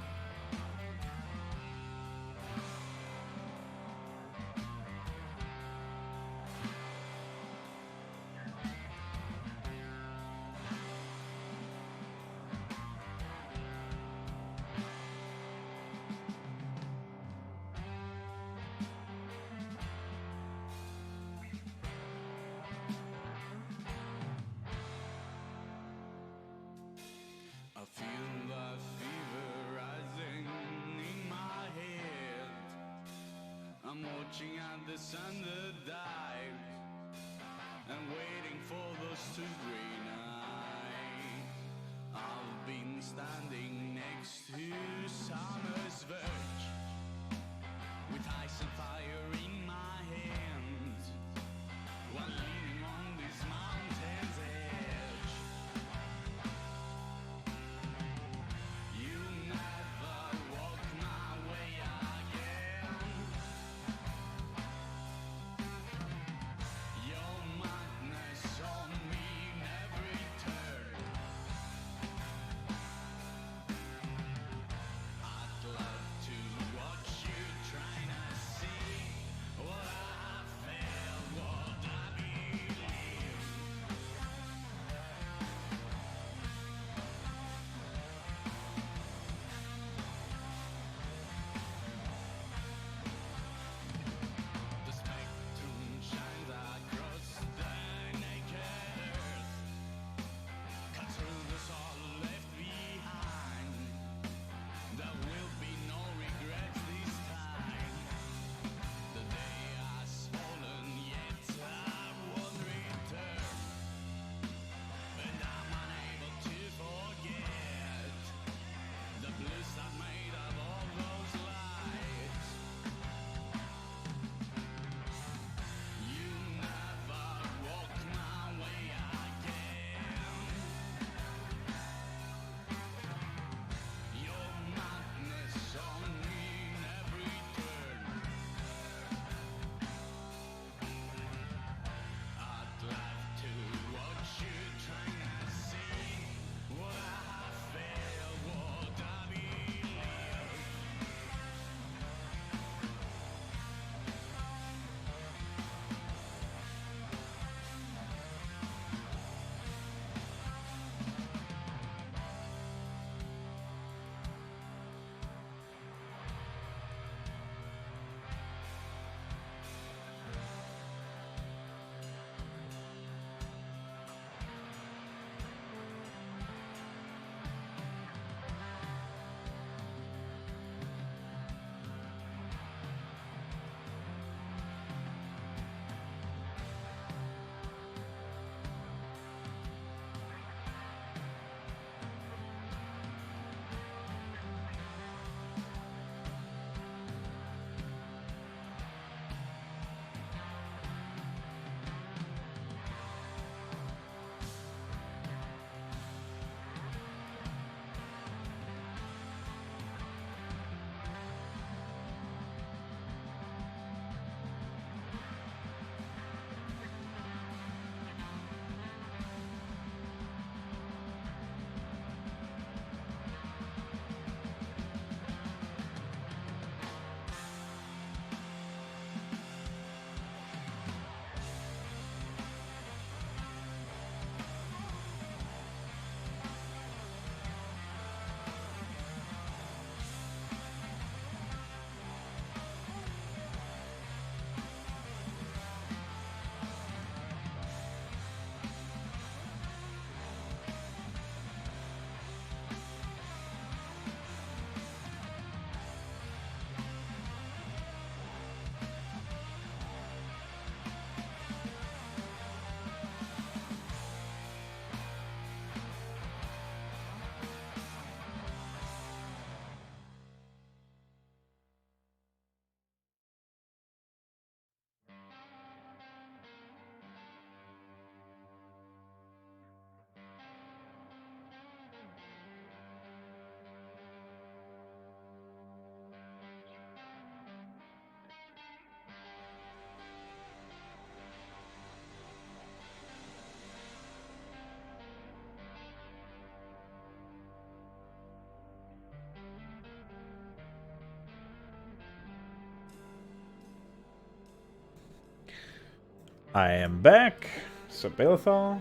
I am back. So Balethal.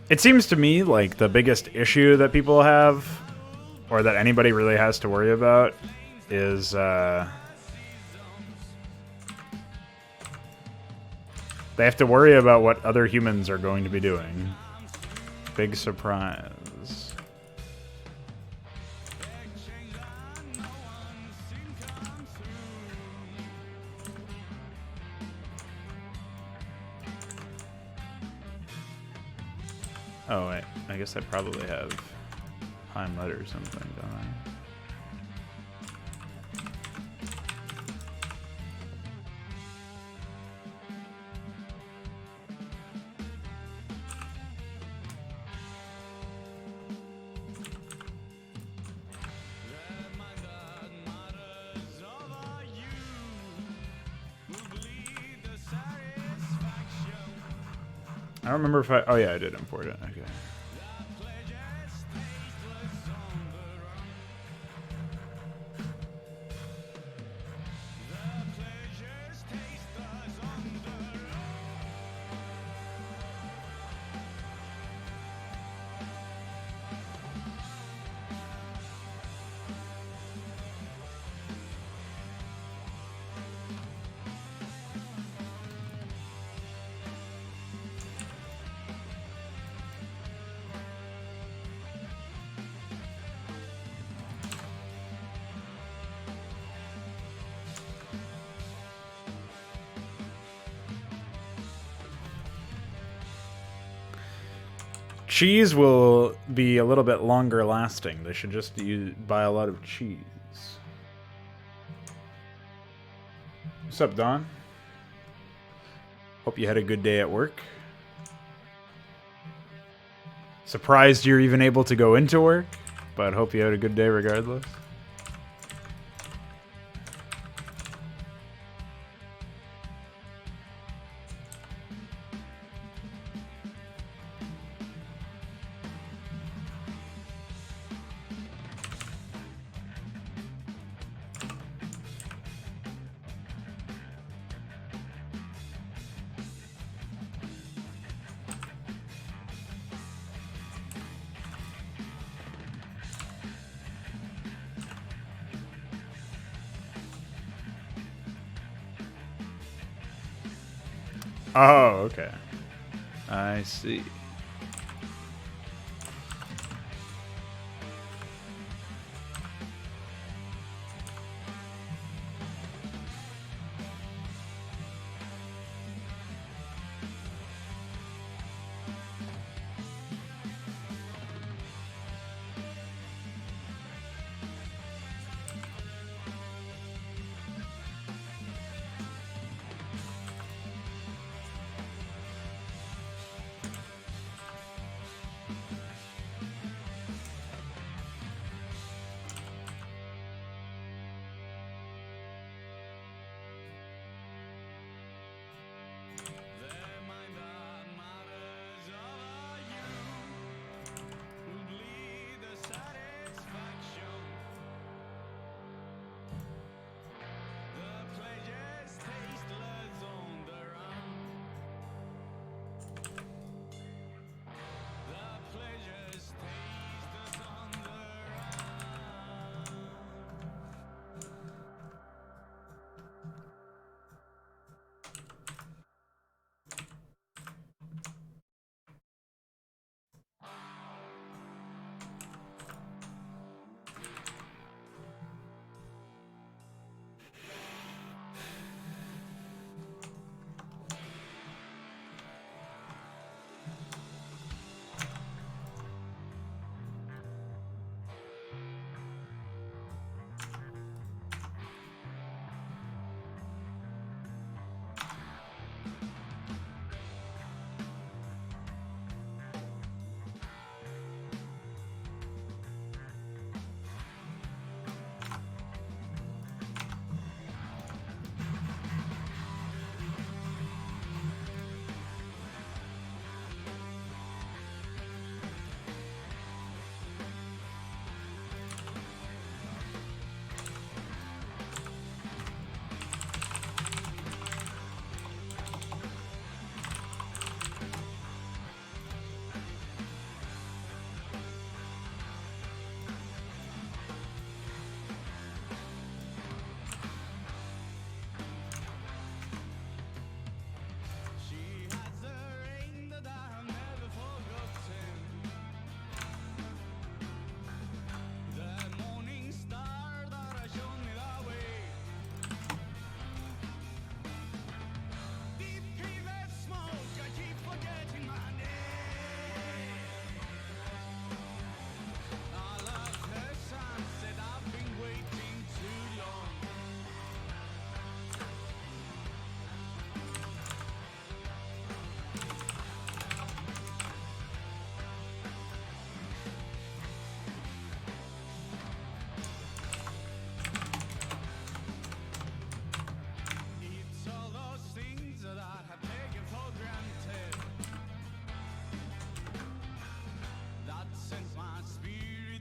It seems to me like the biggest issue that people have, or that anybody really has to worry about, is they have to worry about what other humans are going to be doing. Big surprise. Oh, wait. I guess I probably have Pine Letter or something, don't I? I don't remember if I... Oh, yeah, I did import it. Okay. Cheese will be a little bit longer lasting. They should just buy a lot of cheese. What's up, Don? Hope you had a good day at work. Surprised you're even able to go into work, but hope you had a good day regardless. Oh, okay. I see.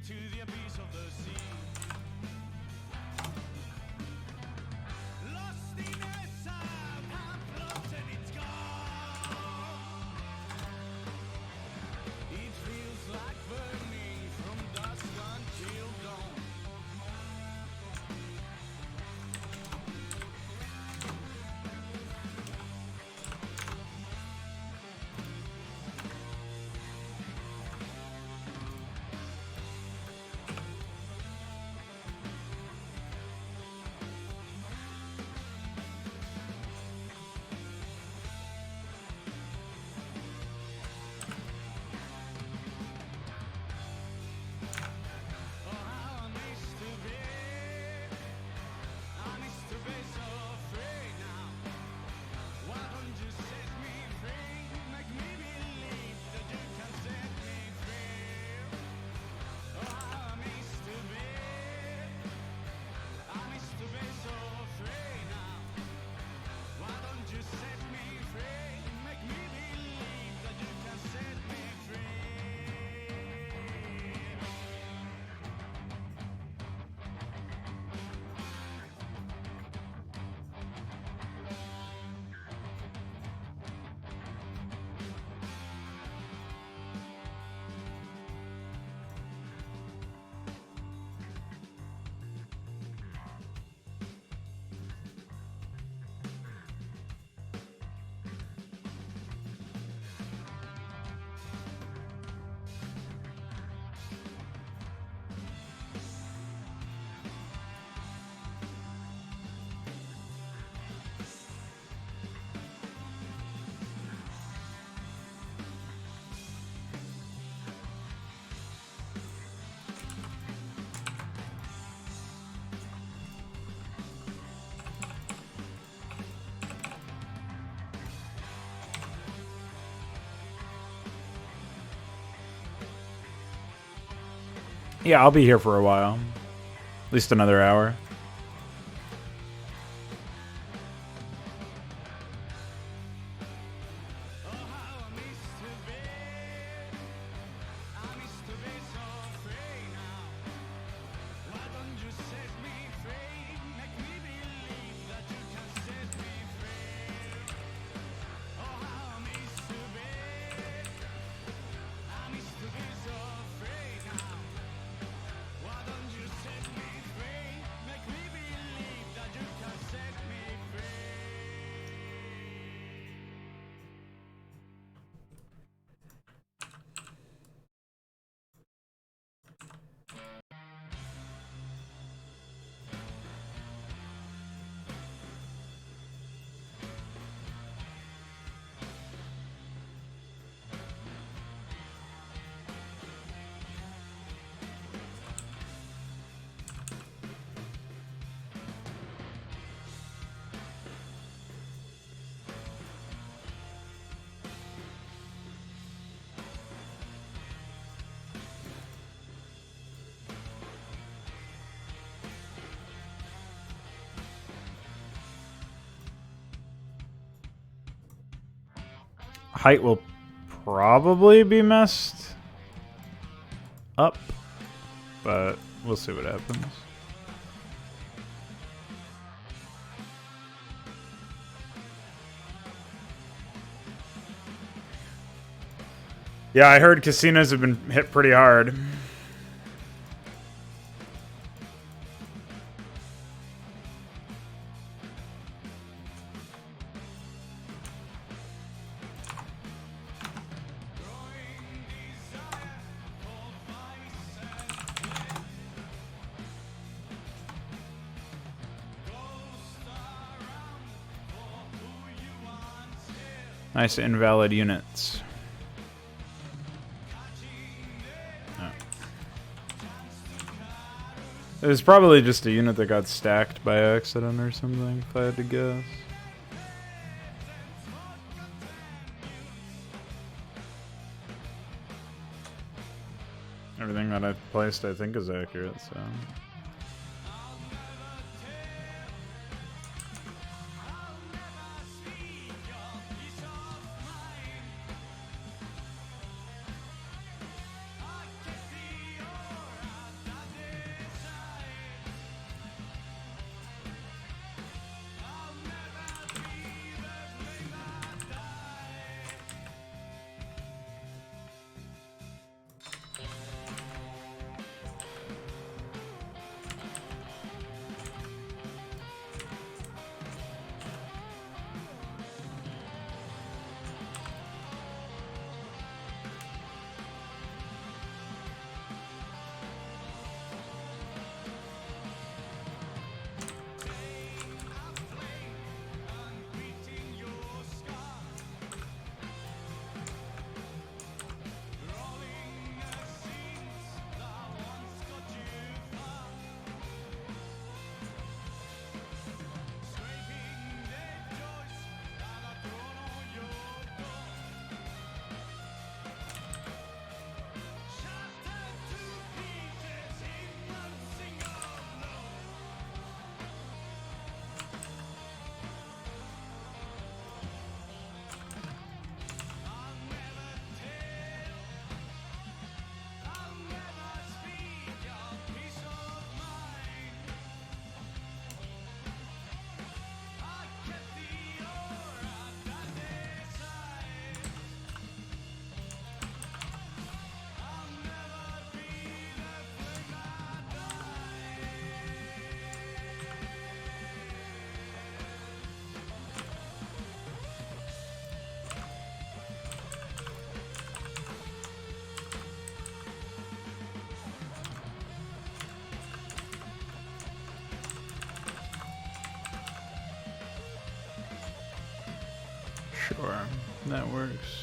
to the abyss of the sea. Lost in a sound, half lost and it's gone. It feels like burning from dusk until dawn. Yeah, I'll be here for a while. At least another hour. Height will probably be messed up, but we'll see what happens. Yeah, I heard casinos have been hit pretty hard. Nice invalid units. Oh. It was probably just a unit that got stacked by accident or something, if I had to guess. Everything that I've placed, I think, is accurate, so... Sure, that works.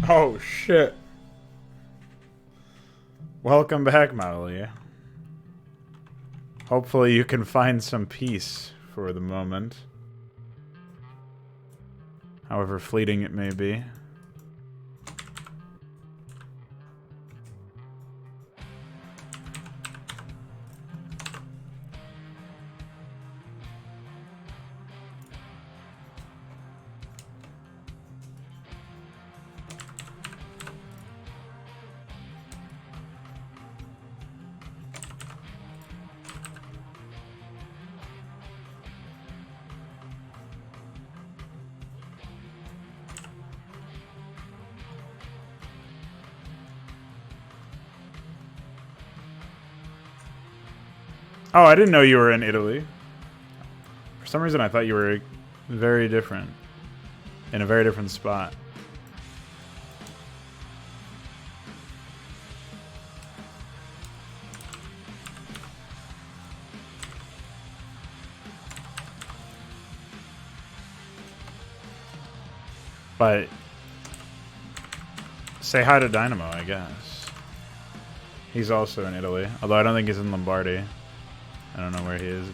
Oh shit. Welcome back, Molly. Hopefully you can find some peace for the moment. However fleeting it may be. Oh, I didn't know you were in Italy. For some reason, I thought you were very different. In a very different spot. But say hi to Dynamo, I guess. He's also in Italy. Although I don't think he's in Lombardy. I don't know where he is.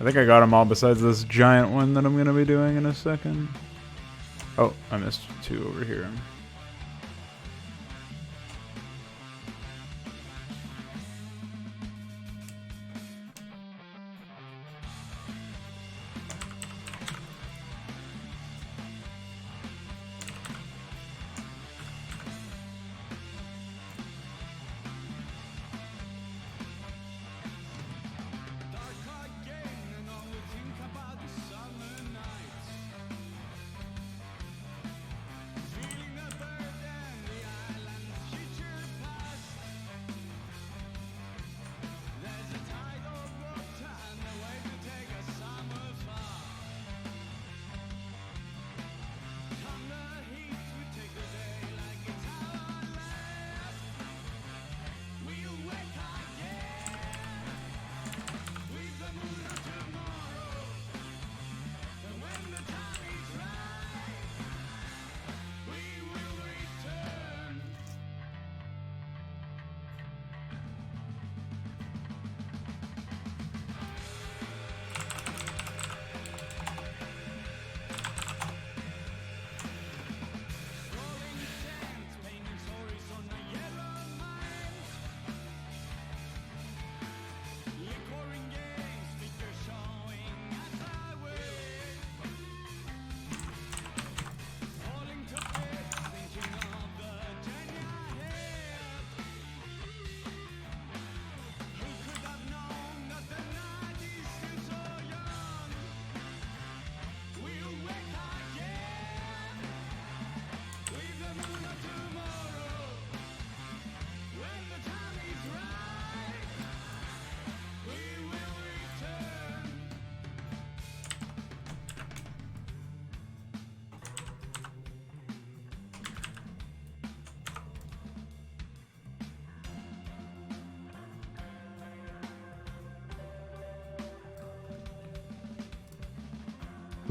I think I got them all besides this giant one that I'm going to be doing in a second. Oh, I missed two over here.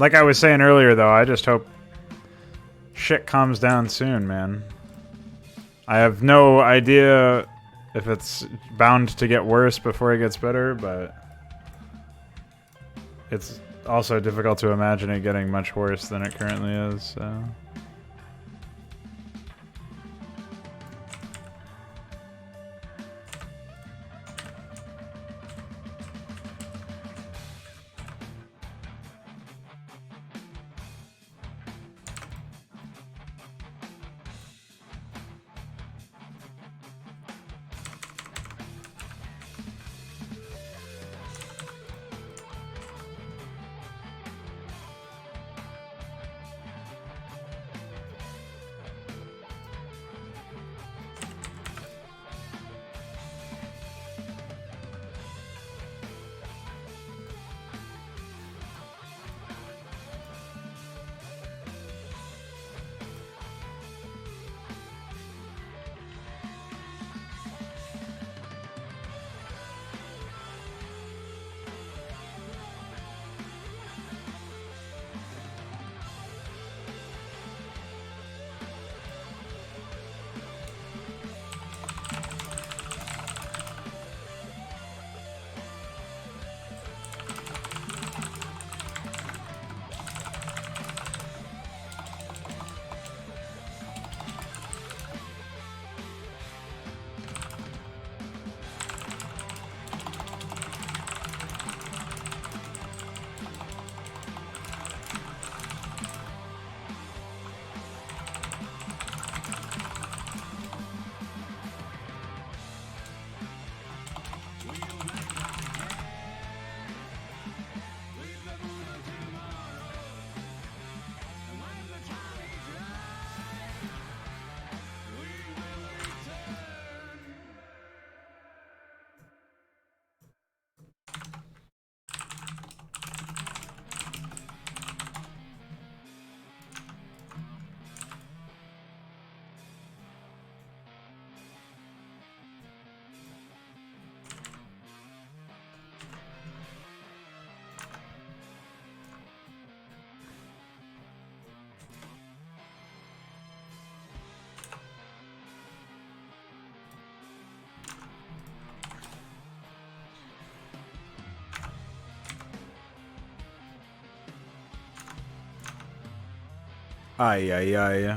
Like I was saying earlier, though, I just hope shit calms down soon, man. I have no idea if it's bound to get worse before it gets better, but it's also difficult to imagine it getting much worse than it currently is, so... Ay, ay, ay.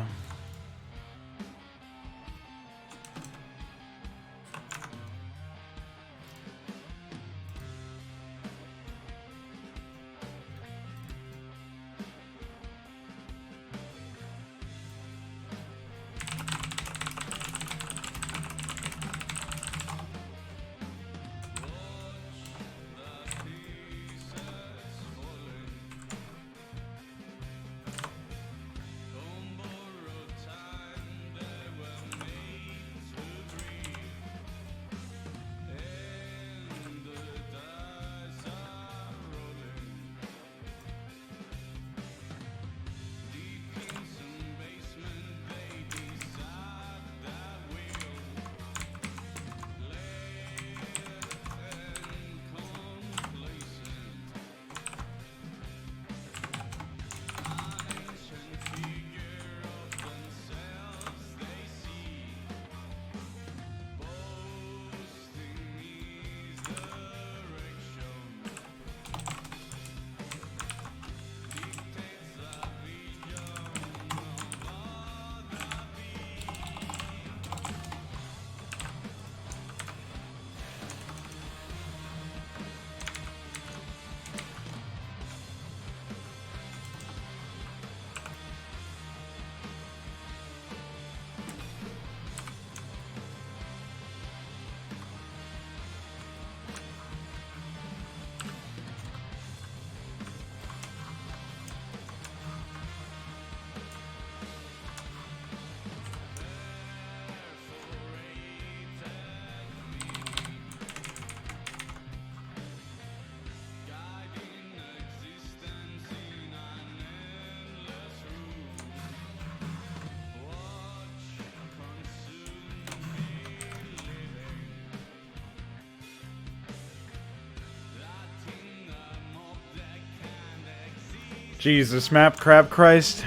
Jesus, Mapcrap Christ.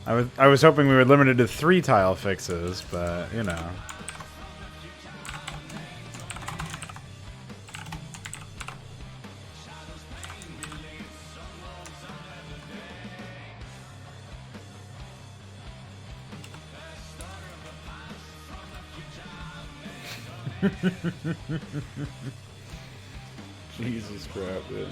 I was hoping we were limited to 3 tile fixes, but, you know. Jesus crap, dude.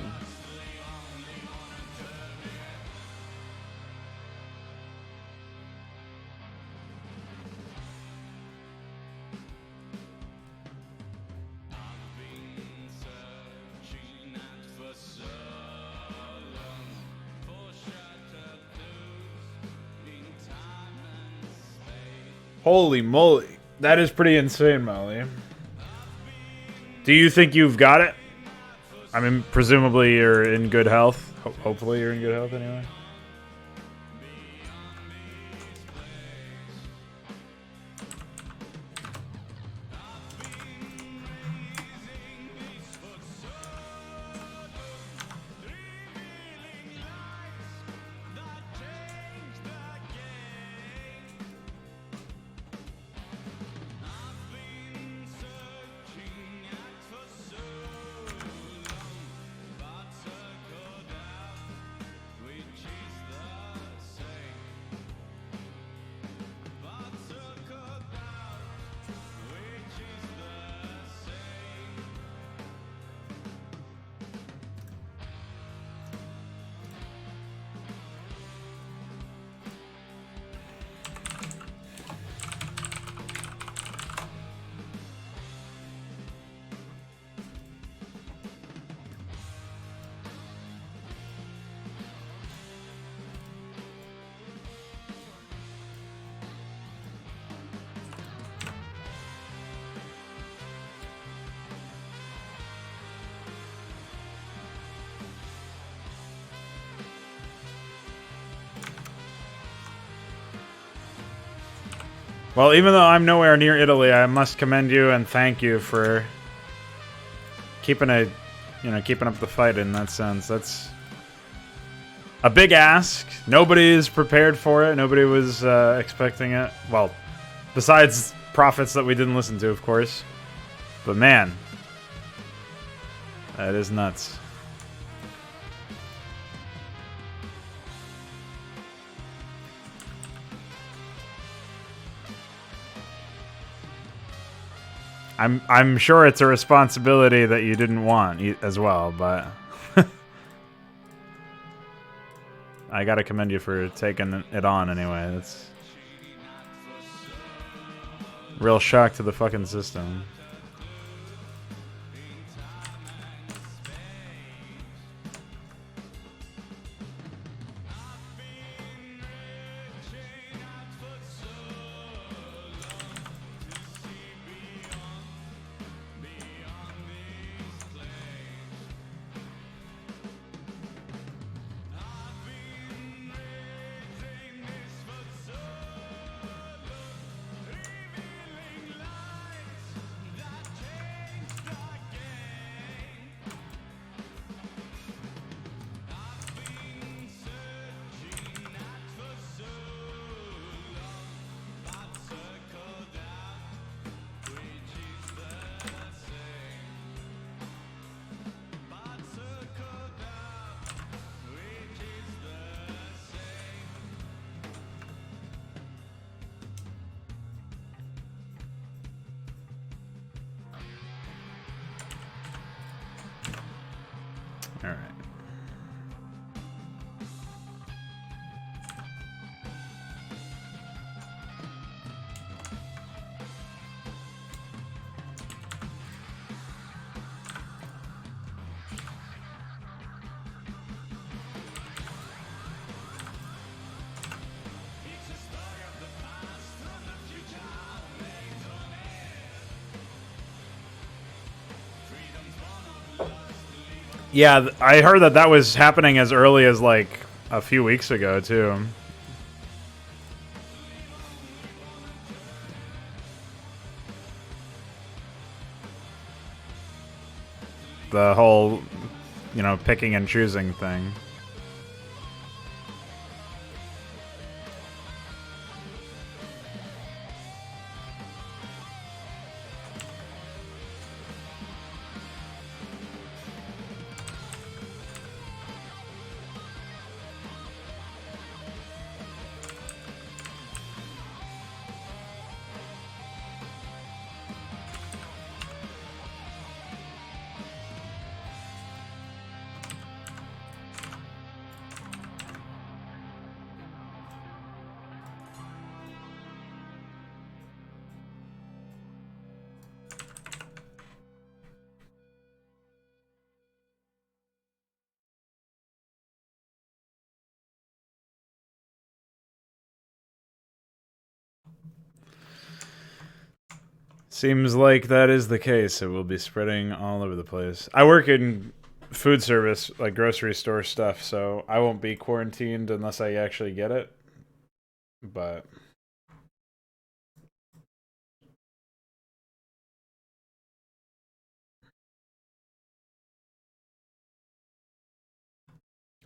Holy moly. That is pretty insane, Molly. Do you think you've got it? I mean, presumably you're in good health. Hopefully you're in good health anyway. Well, even though I'm nowhere near Italy, I must commend you and thank you for keeping up the fight in that sense. That's a big ask. Nobody is prepared for it. Nobody was expecting it. Well, besides prophets that we didn't listen to, of course. But man, that is nuts. I'm sure it's a responsibility that you didn't want as well, but I gotta commend you for taking it on anyway. That's real shock to the fucking system. All right. Yeah, I heard that was happening as early as like a few weeks ago too. The whole, picking and choosing thing. Seems like that is the case. It will be spreading all over the place. I work in food service, like grocery store stuff, so I won't be quarantined unless I actually get it. But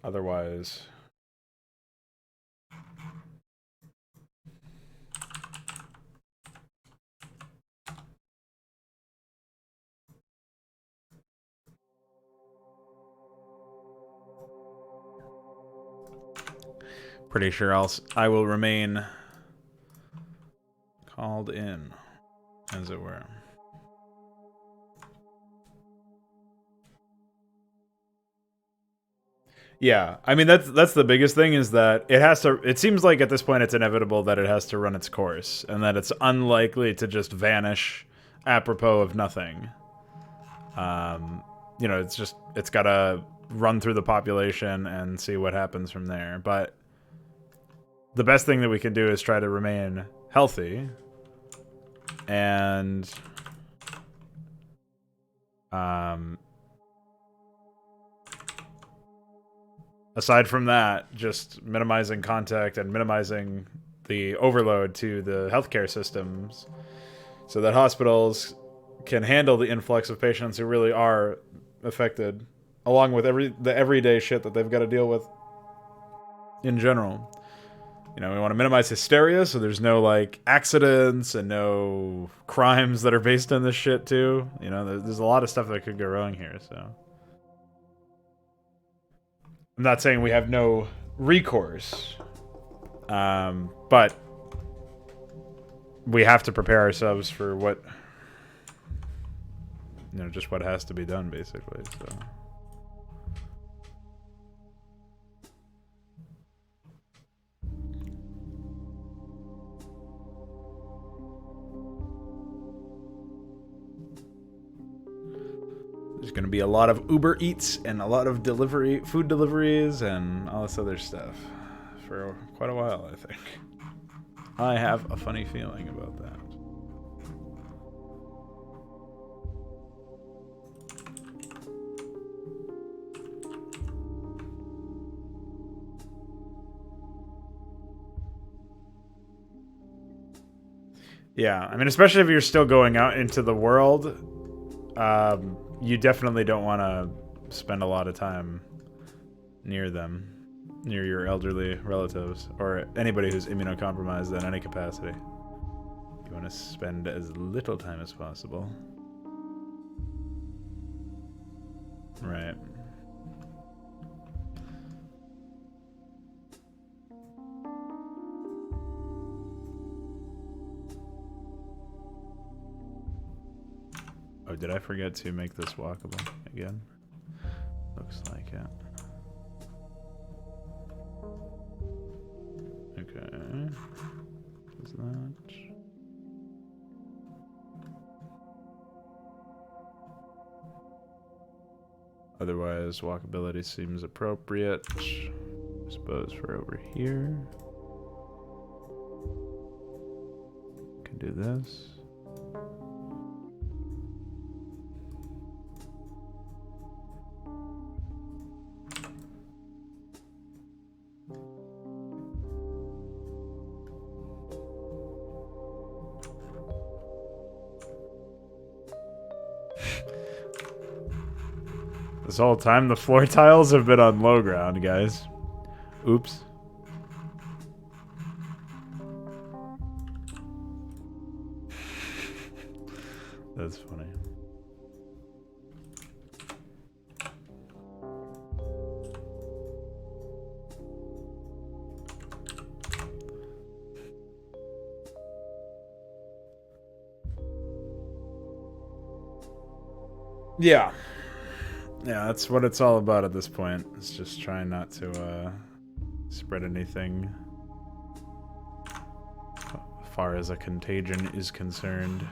otherwise, pretty sure I will remain called in, as it were. Yeah, I mean that's the biggest thing is that it has to. It seems like at this point it's inevitable that it has to run its course, and that it's unlikely to just vanish apropos of nothing. You know, it's got to run through the population and see what happens from there. But the best thing that we can do is try to remain healthy, and aside from that, just minimizing contact and minimizing the overload to the healthcare systems so that hospitals can handle the influx of patients who really are affected, along with the everyday shit that they've got to deal with in general. You know, we want to minimize hysteria so there's no, like, accidents and no crimes that are based on this shit, too. You know, there's a lot of stuff that could go wrong here, so... I'm not saying we have no recourse, but we have to prepare ourselves for what, you know, just what has to be done, basically. So, there's going to be a lot of Uber Eats and a lot of food deliveries and all this other stuff for quite a while, I think. I have a funny feeling about that. Yeah, I mean, especially if you're still going out into the world, you definitely don't want to spend a lot of time near them, near your elderly relatives, or anybody who's immunocompromised in any capacity. You want to spend as little time as possible. Right. Oh, did I forget to make this walkable again? Looks like it. Okay. Is that... Otherwise, walkability seems appropriate. I suppose for over here. Can do this. This whole time, the floor tiles have been on low ground, guys. Oops. That's funny. Yeah. Yeah, that's what it's all about at this point. It's just trying not to spread anything as far as a contagion is concerned.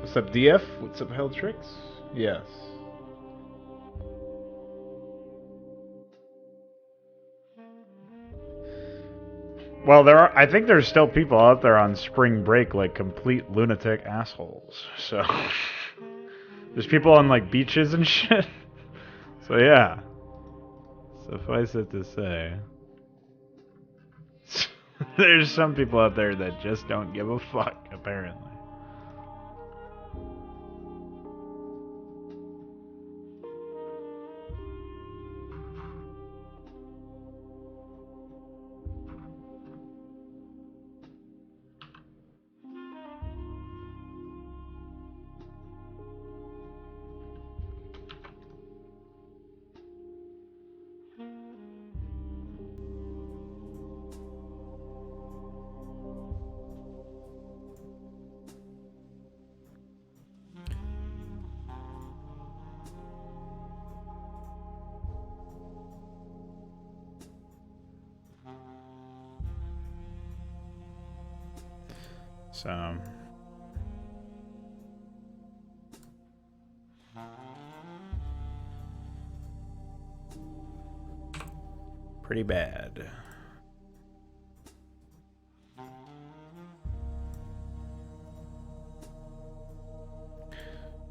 What's up, DF? What's up, Helltrix? Yes. Well, I think there's still people out there on spring break, like complete lunatic assholes. So there's people on like beaches and shit. So yeah. Suffice it to say, there's some people out there that just don't give a fuck, apparently. So pretty bad.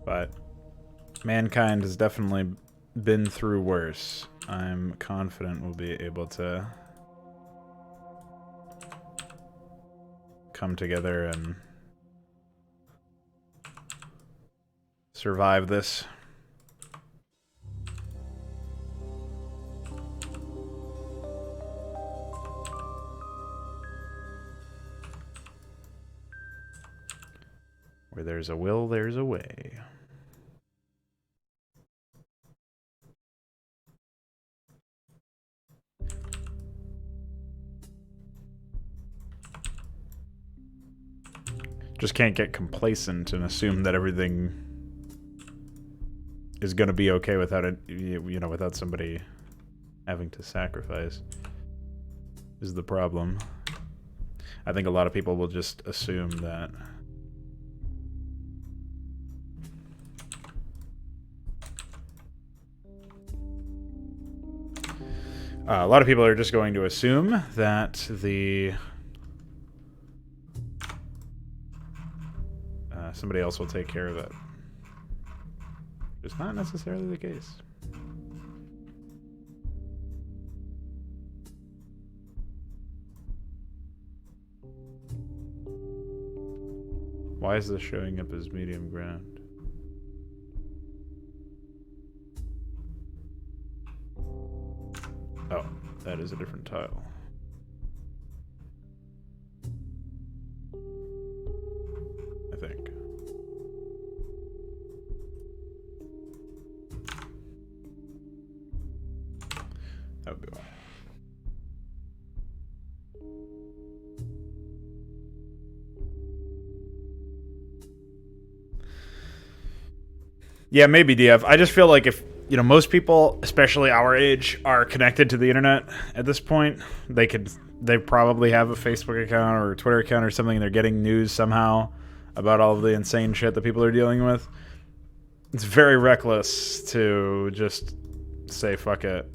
But mankind has definitely been through worse. I'm confident we'll be able to come together and survive this. Where there's a will, there's a way. Just can't get complacent and assume that everything is going to be okay without it, you know, without somebody having to sacrifice is the problem. I think a lot of people will just assume that a lot of people are just going to assume that the somebody else will take care of it. It's not necessarily the case. Why is this showing up as medium ground? Oh, that is a different tile. I think. That would be why. Yeah, maybe DF. I just feel like if, you know, most people, especially our age, are connected to the internet at this point, they probably have a Facebook account or a Twitter account or something, and they're getting news somehow about all of the insane shit that people are dealing with. It's very reckless to just say fuck it.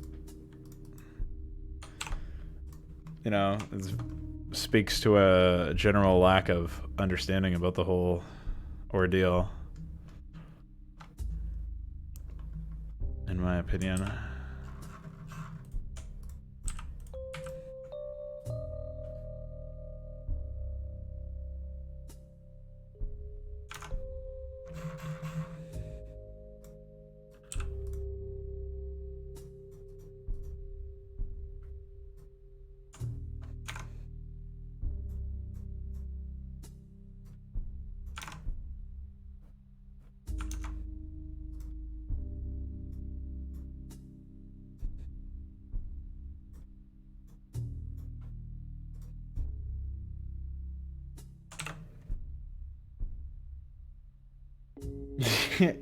You know, it speaks to a general lack of understanding about the whole ordeal, in my opinion.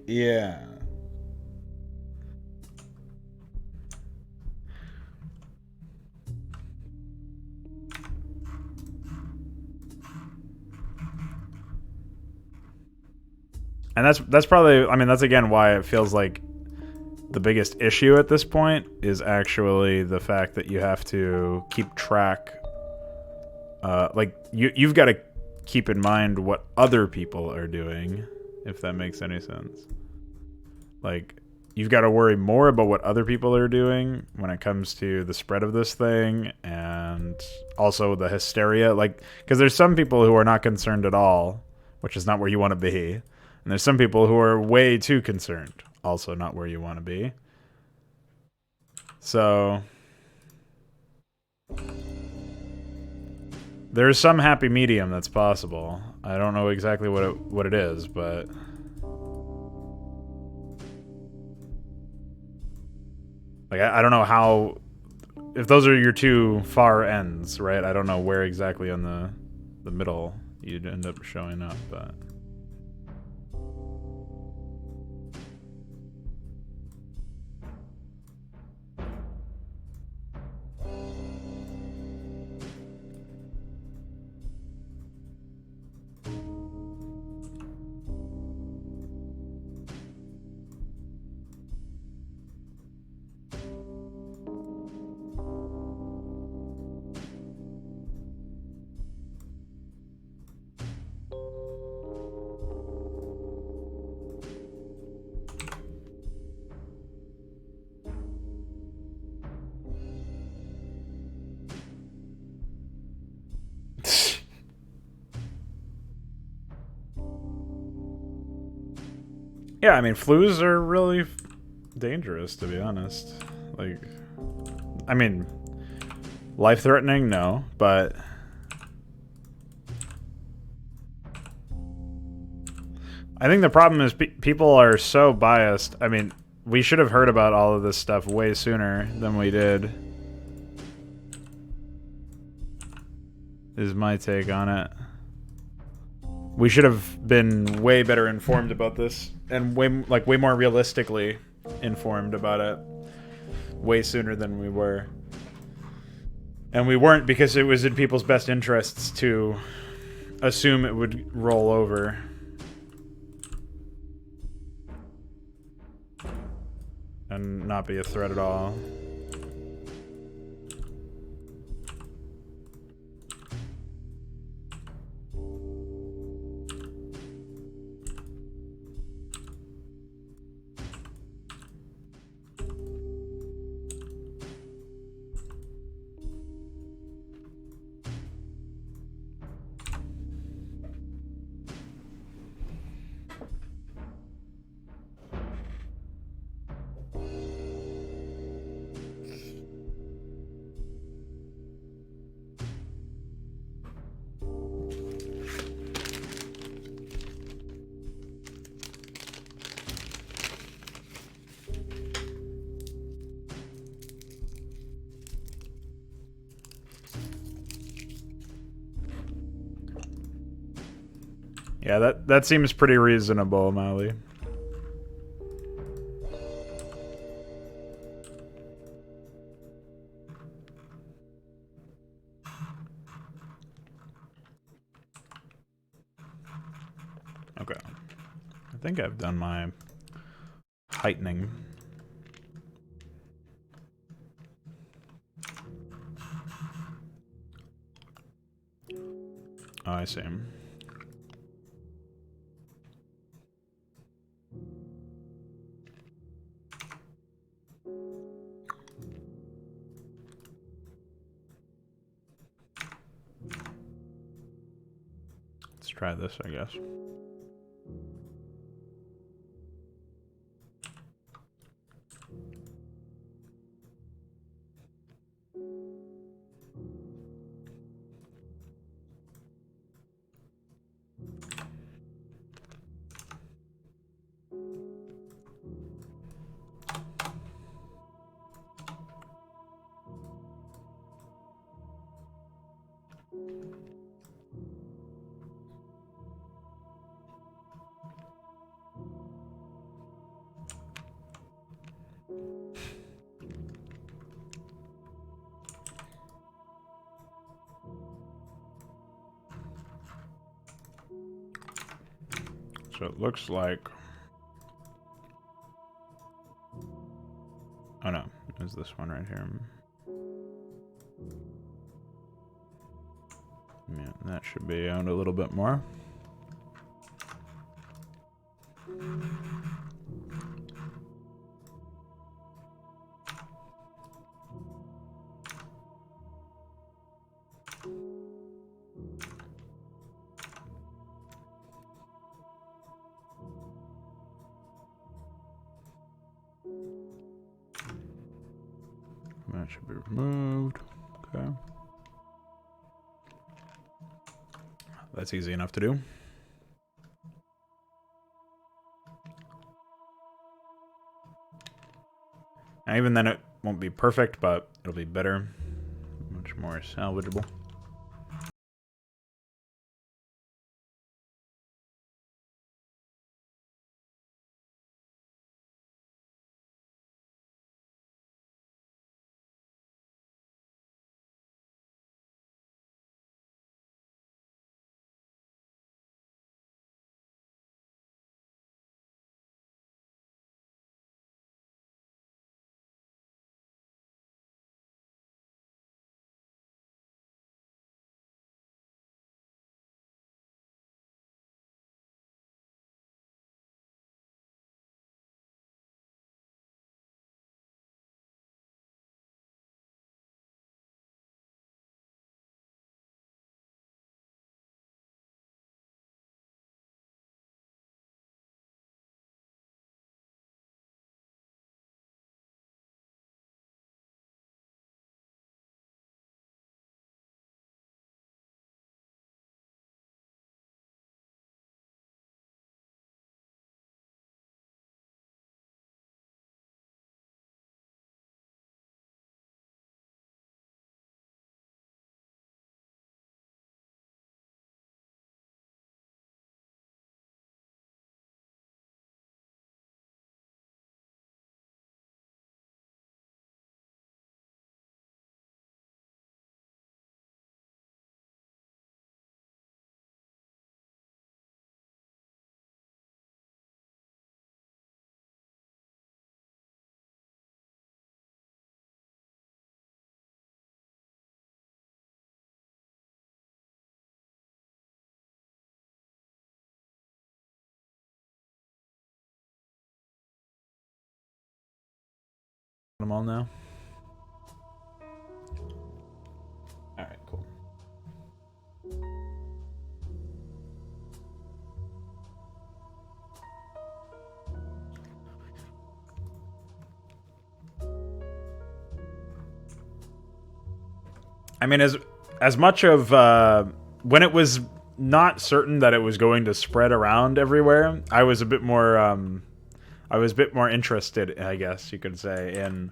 Yeah. And that's probably, I mean, that's again why it feels like the biggest issue at this point is actually the fact that you have to keep track. Like you've got to keep in mind what other people are doing, if that makes any sense. Like, you've got to worry more about what other people are doing when it comes to the spread of this thing, and also the hysteria. Like, because there's some people who are not concerned at all, which is not where you want to be. And there's some people who are way too concerned, also not where you want to be. So there's some happy medium that's possible. I don't know exactly what it is, but like I don't know how, if those are your two far ends, right? I don't know where exactly on the middle you'd end up showing up, but yeah, I mean, flues are really dangerous, to be honest. Like, I mean, life-threatening, no, but I think the problem is people are so biased. I mean, we should have heard about all of this stuff way sooner than we did, is my take on it. We should have been way better informed about this, and way more realistically informed about it way sooner than we were. And we weren't because it was in people's best interests to assume it would roll over. And not be a threat at all. Yeah, that seems pretty reasonable, Molly. Okay. I think I've done my heightening. Oh, I see. Let's try this, I guess. So it looks like... Oh no, there's this one right here. Yeah, that should be owned a little bit more. That should be removed. Okay. That's easy enough to do. And even then, it won't be perfect, but it'll be better. Much more salvageable. Them all now. All right, cool. I mean, as much of when it was not certain that it was going to spread around everywhere, I was a bit more interested, I guess you could say, in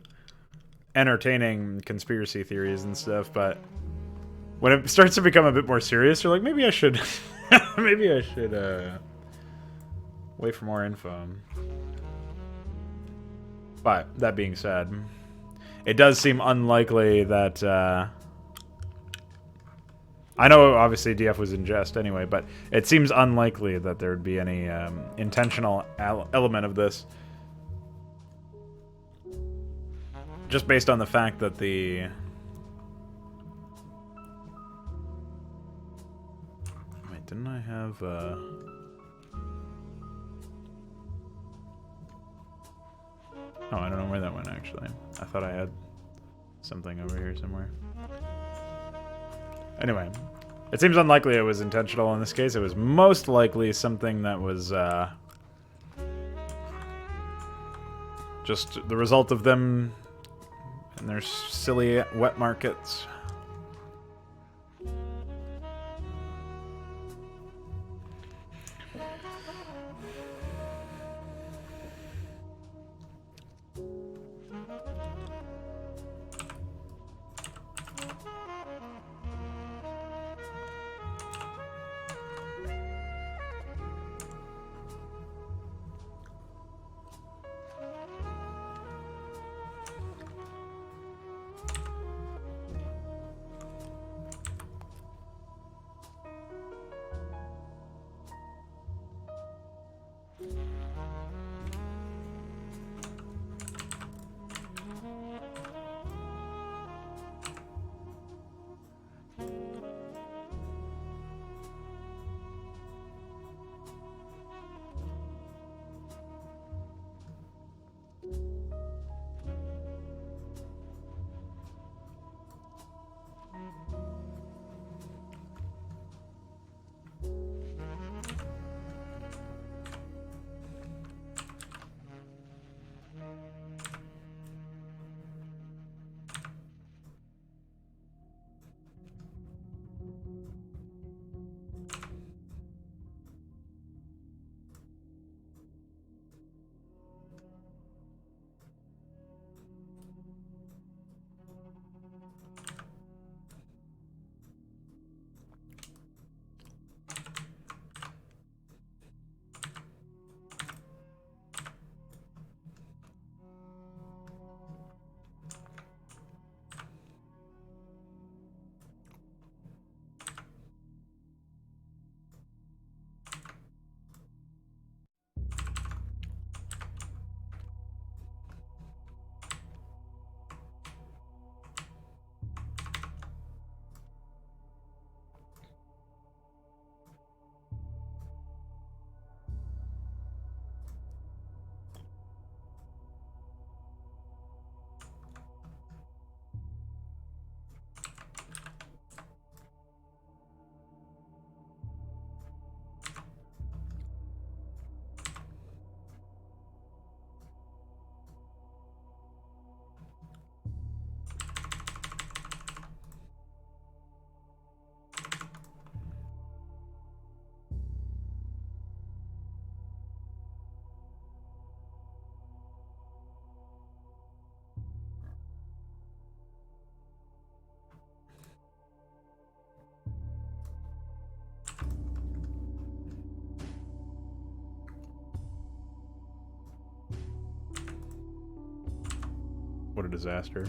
entertaining conspiracy theories and stuff. But when it starts to become a bit more serious, you're like, maybe I should, maybe I should wait for more info. But that being said, it does seem unlikely that. I know, obviously, DF was in jest anyway, but it seems unlikely that there would be any intentional element of this. Just based on the fact that the... Wait, didn't I have... Oh, I don't know where that went, actually. I thought I had something over here somewhere. Anyway, it seems unlikely it was intentional in this case. It was most likely something that was just the result of them and their silly wet markets. a disaster.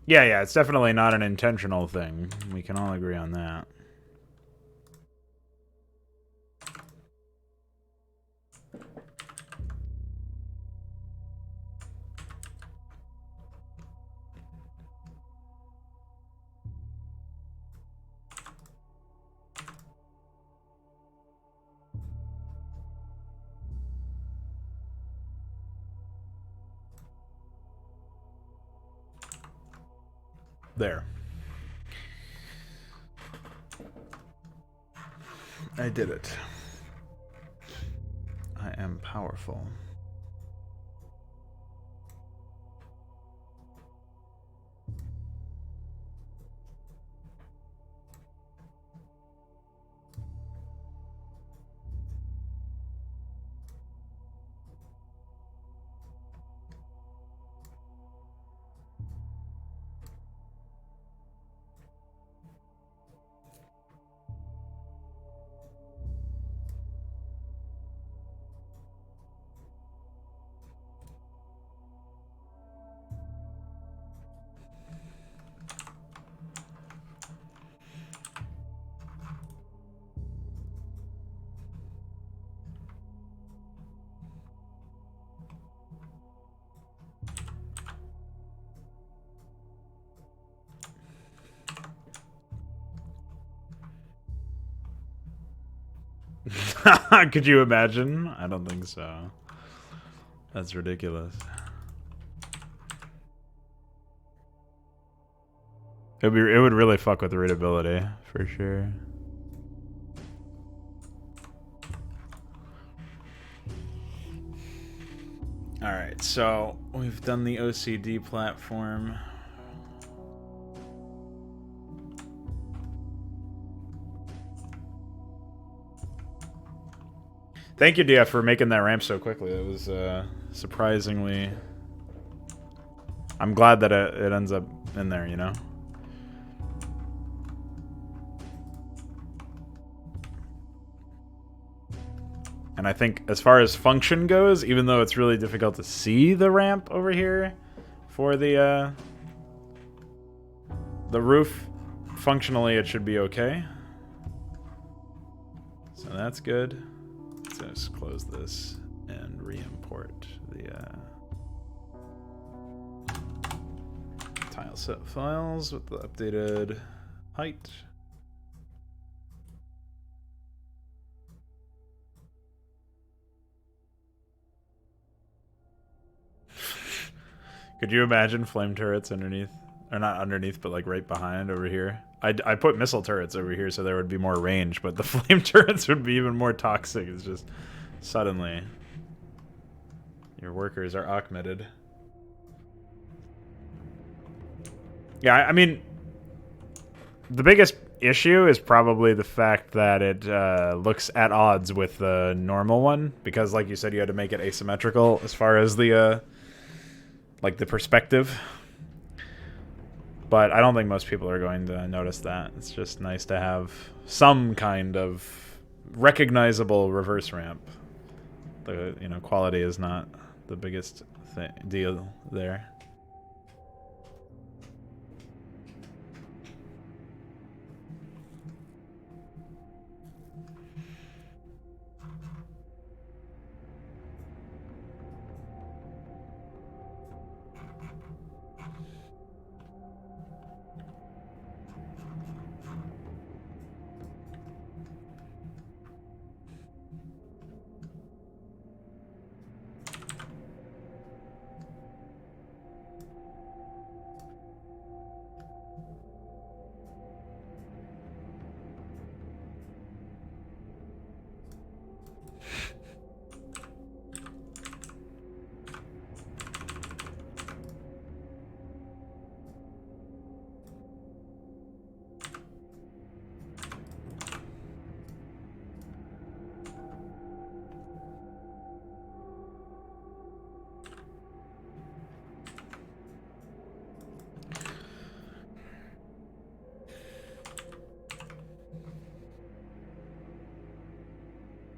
Yeah, it's definitely not an intentional thing. We can all agree on that. There. I did it. I am powerful. Could you imagine? I don't think so. That's ridiculous. It would really fuck with the readability, for sure. Alright, so we've done the OCD platform. Thank you, DF, for making that ramp so quickly. It was surprisingly... I'm glad that it ends up in there, you know? And I think as far as function goes, even though it's really difficult to see the ramp over here for the roof, functionally it should be okay. So that's good. Let's just close this and re-import the tileset files with the updated height. Could you imagine flame turrets underneath? Or not underneath, but like right behind over here. I put missile turrets over here so there would be more range, but the flame turrets would be even more toxic. It's just suddenly your workers are Ahmeded. Yeah, I mean, the biggest issue is probably the fact that it looks at odds with the normal one, because like you said, you had to make it asymmetrical as far as the like the perspective. But I don't think most people are going to notice that. It's just nice to have some kind of recognizable reverse ramp. The quality is not the biggest deal there.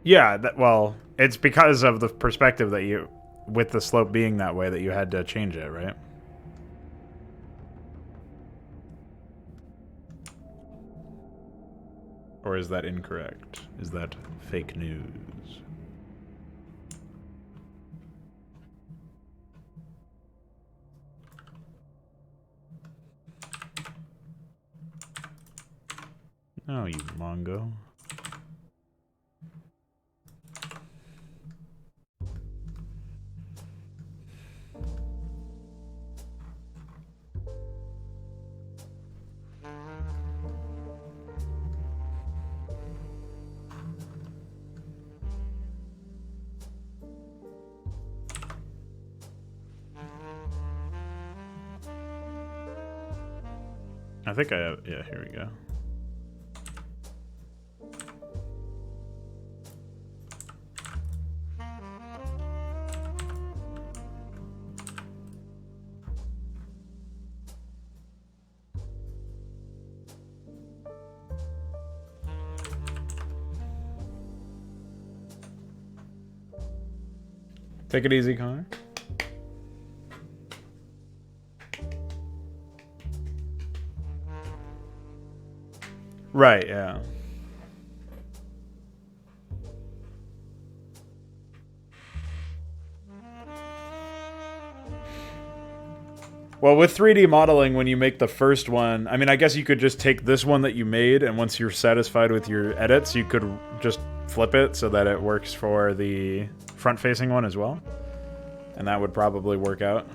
Yeah, well, it's because of the perspective that you, with the slope being that way, that you had to change it, right? Or is that incorrect? Is that fake news? Oh, you Mongo. I think I have, yeah, here we go. Take it easy, Connor. Right, yeah. Well, with 3D modeling, when you make the first one, I mean, I guess you could just take this one that you made, and once you're satisfied with your edits, you could just flip it so that it works for the front-facing one as well. And that would probably work out.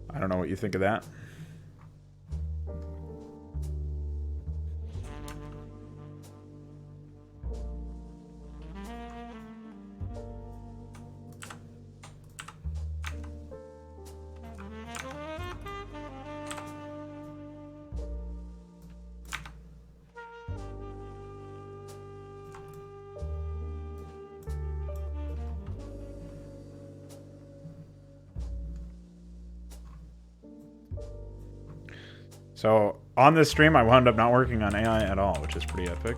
I don't know what you think of that. So on this stream, I wound up not working on AI at all, which is pretty epic.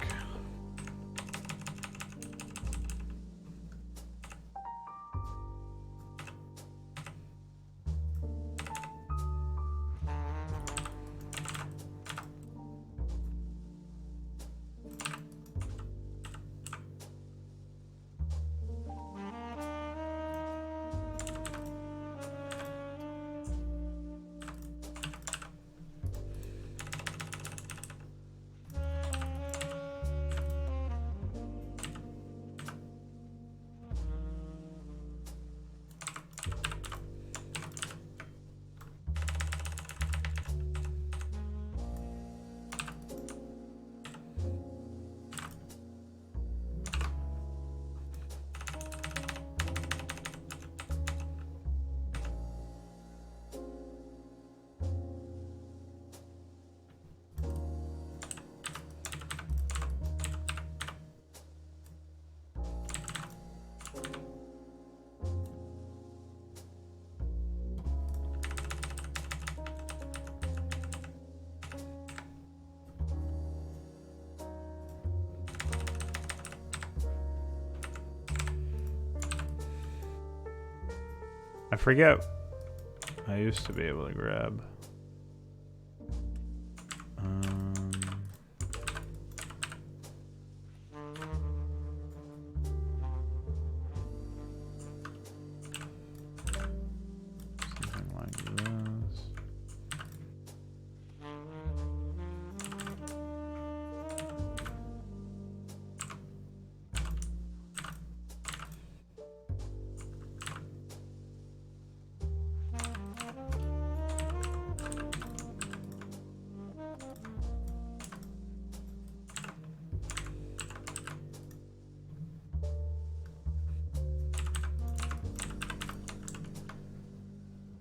I forget. I used to be able to grab. Something like this.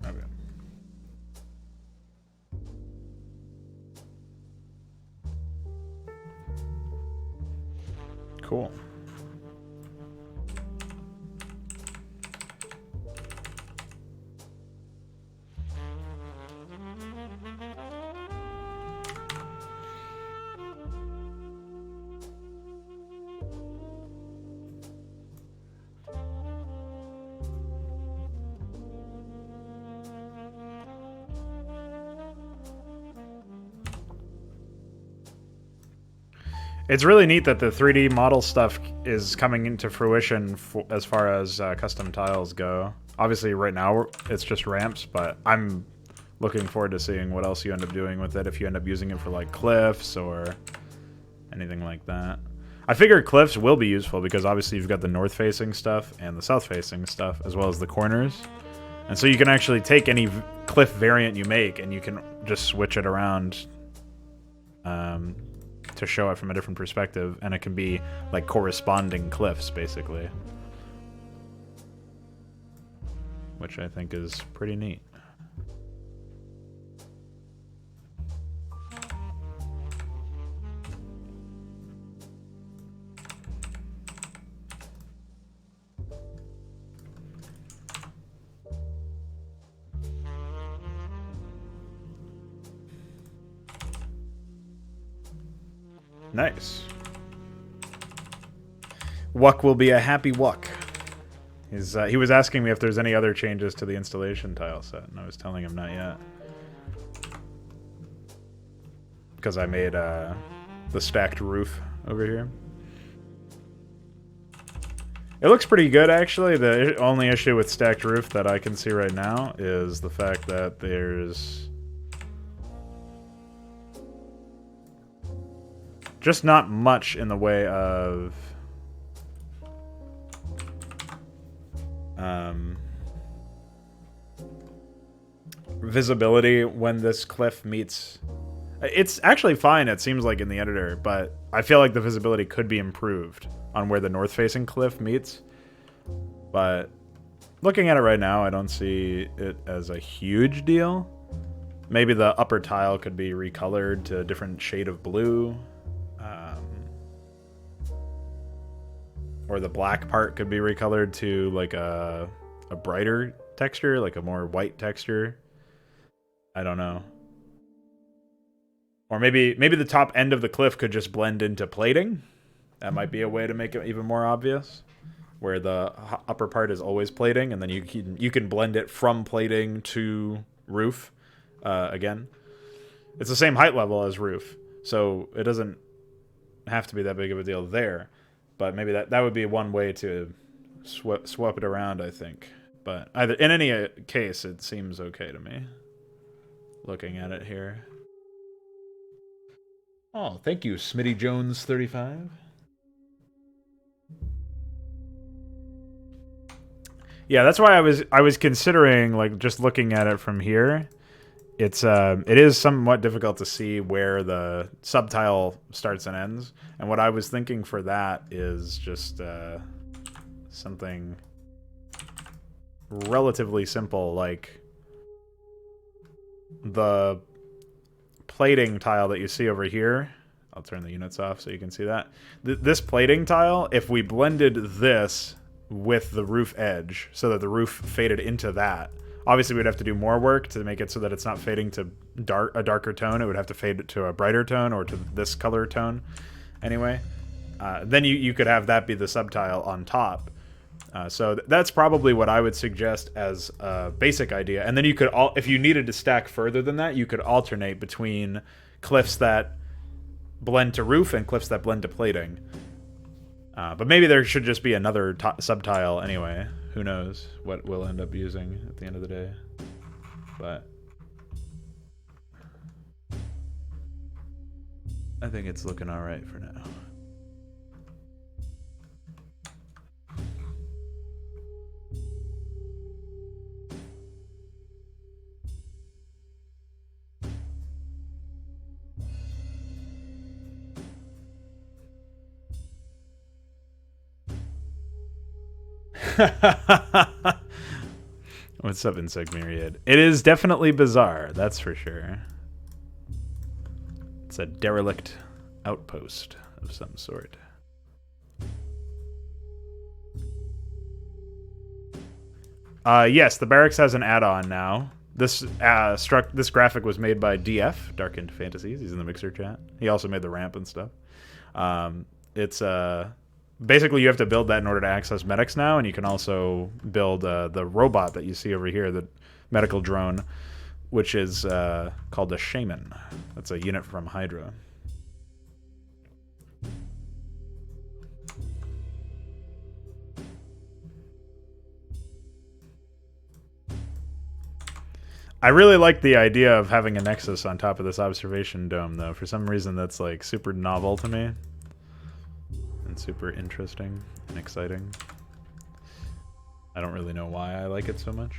Okay. Cool. It's really neat that the 3D model stuff is coming into fruition as far as custom tiles go. Obviously, right now it's just ramps, but I'm looking forward to seeing what else you end up doing with it, if you end up using it for like cliffs or anything like that. I figure cliffs will be useful because obviously you've got the north-facing stuff and the south-facing stuff, as well as the corners. And so you can actually take any cliff variant you make and you can just switch it around to show it from a different perspective, and it can be like corresponding cliffs, basically. Which I think is pretty neat. Nice. Wuck will be a happy Wuck. He was asking me if there's any other changes to the installation tile set, and I was telling him not yet. Because I made the stacked roof over here. It looks pretty good, actually. The only issue with stacked roof that I can see right now is the fact that there's just not much in the way of visibility when this cliff meets. It's actually fine, it seems like, in the editor, but I feel like the visibility could be improved on where the north-facing cliff meets. But looking at it right now, I don't see it as a huge deal. Maybe the upper tile could be recolored to a different shade of blue. Or the black part could be recolored to like a brighter texture, like a more white texture. I don't know. Or maybe the top end of the cliff could just blend into plating. That might be a way to make it even more obvious, where the upper part is always plating, and then you can blend it from plating to roof. Again, it's the same height level as roof, so it doesn't have to be that big of a deal there. But maybe that would be one way to swap it around, I think. But either in any case, it seems okay to me. Looking at it here. Oh, thank you, Smitty Jones 35. Yeah, that's why I was considering, like, just looking at it from here. It is somewhat difficult to see where the subtile starts and ends. And what I was thinking for that is just something relatively simple, like the plating tile that you see over here. I'll turn the units off so you can see that. This plating tile, if we blended this with the roof edge so that the roof faded into that, obviously we'd have to do more work to make it so that it's not fading to a darker tone. It would have to fade to a brighter tone or to this color tone anyway. Then you could have that be the subtile on top. So that's probably what I would suggest as a basic idea. And then you could, if you needed to stack further than that, you could alternate between cliffs that blend to roof and cliffs that blend to plating. But maybe there should just be another subtile anyway. Who knows what we'll end up using at the end of the day. But I think it's looking all right for now. What's up, Insect Myriad? It is definitely bizarre, that's for sure. It's a derelict outpost of some sort. Yes, the barracks has an add-on now. This graphic was made by DF, Darkened Fantasies. He's in the Mixer chat. He also made the ramp and stuff. It's basically, you have to build that in order to access medics now, and you can also build the robot that you see over here, the medical drone, which is called a Shaman. That's a unit from Hydra. I really like the idea of having a nexus on top of this observation dome, though. For some reason, that's like super novel to me. And super interesting and exciting. I don't really know why I like it so much.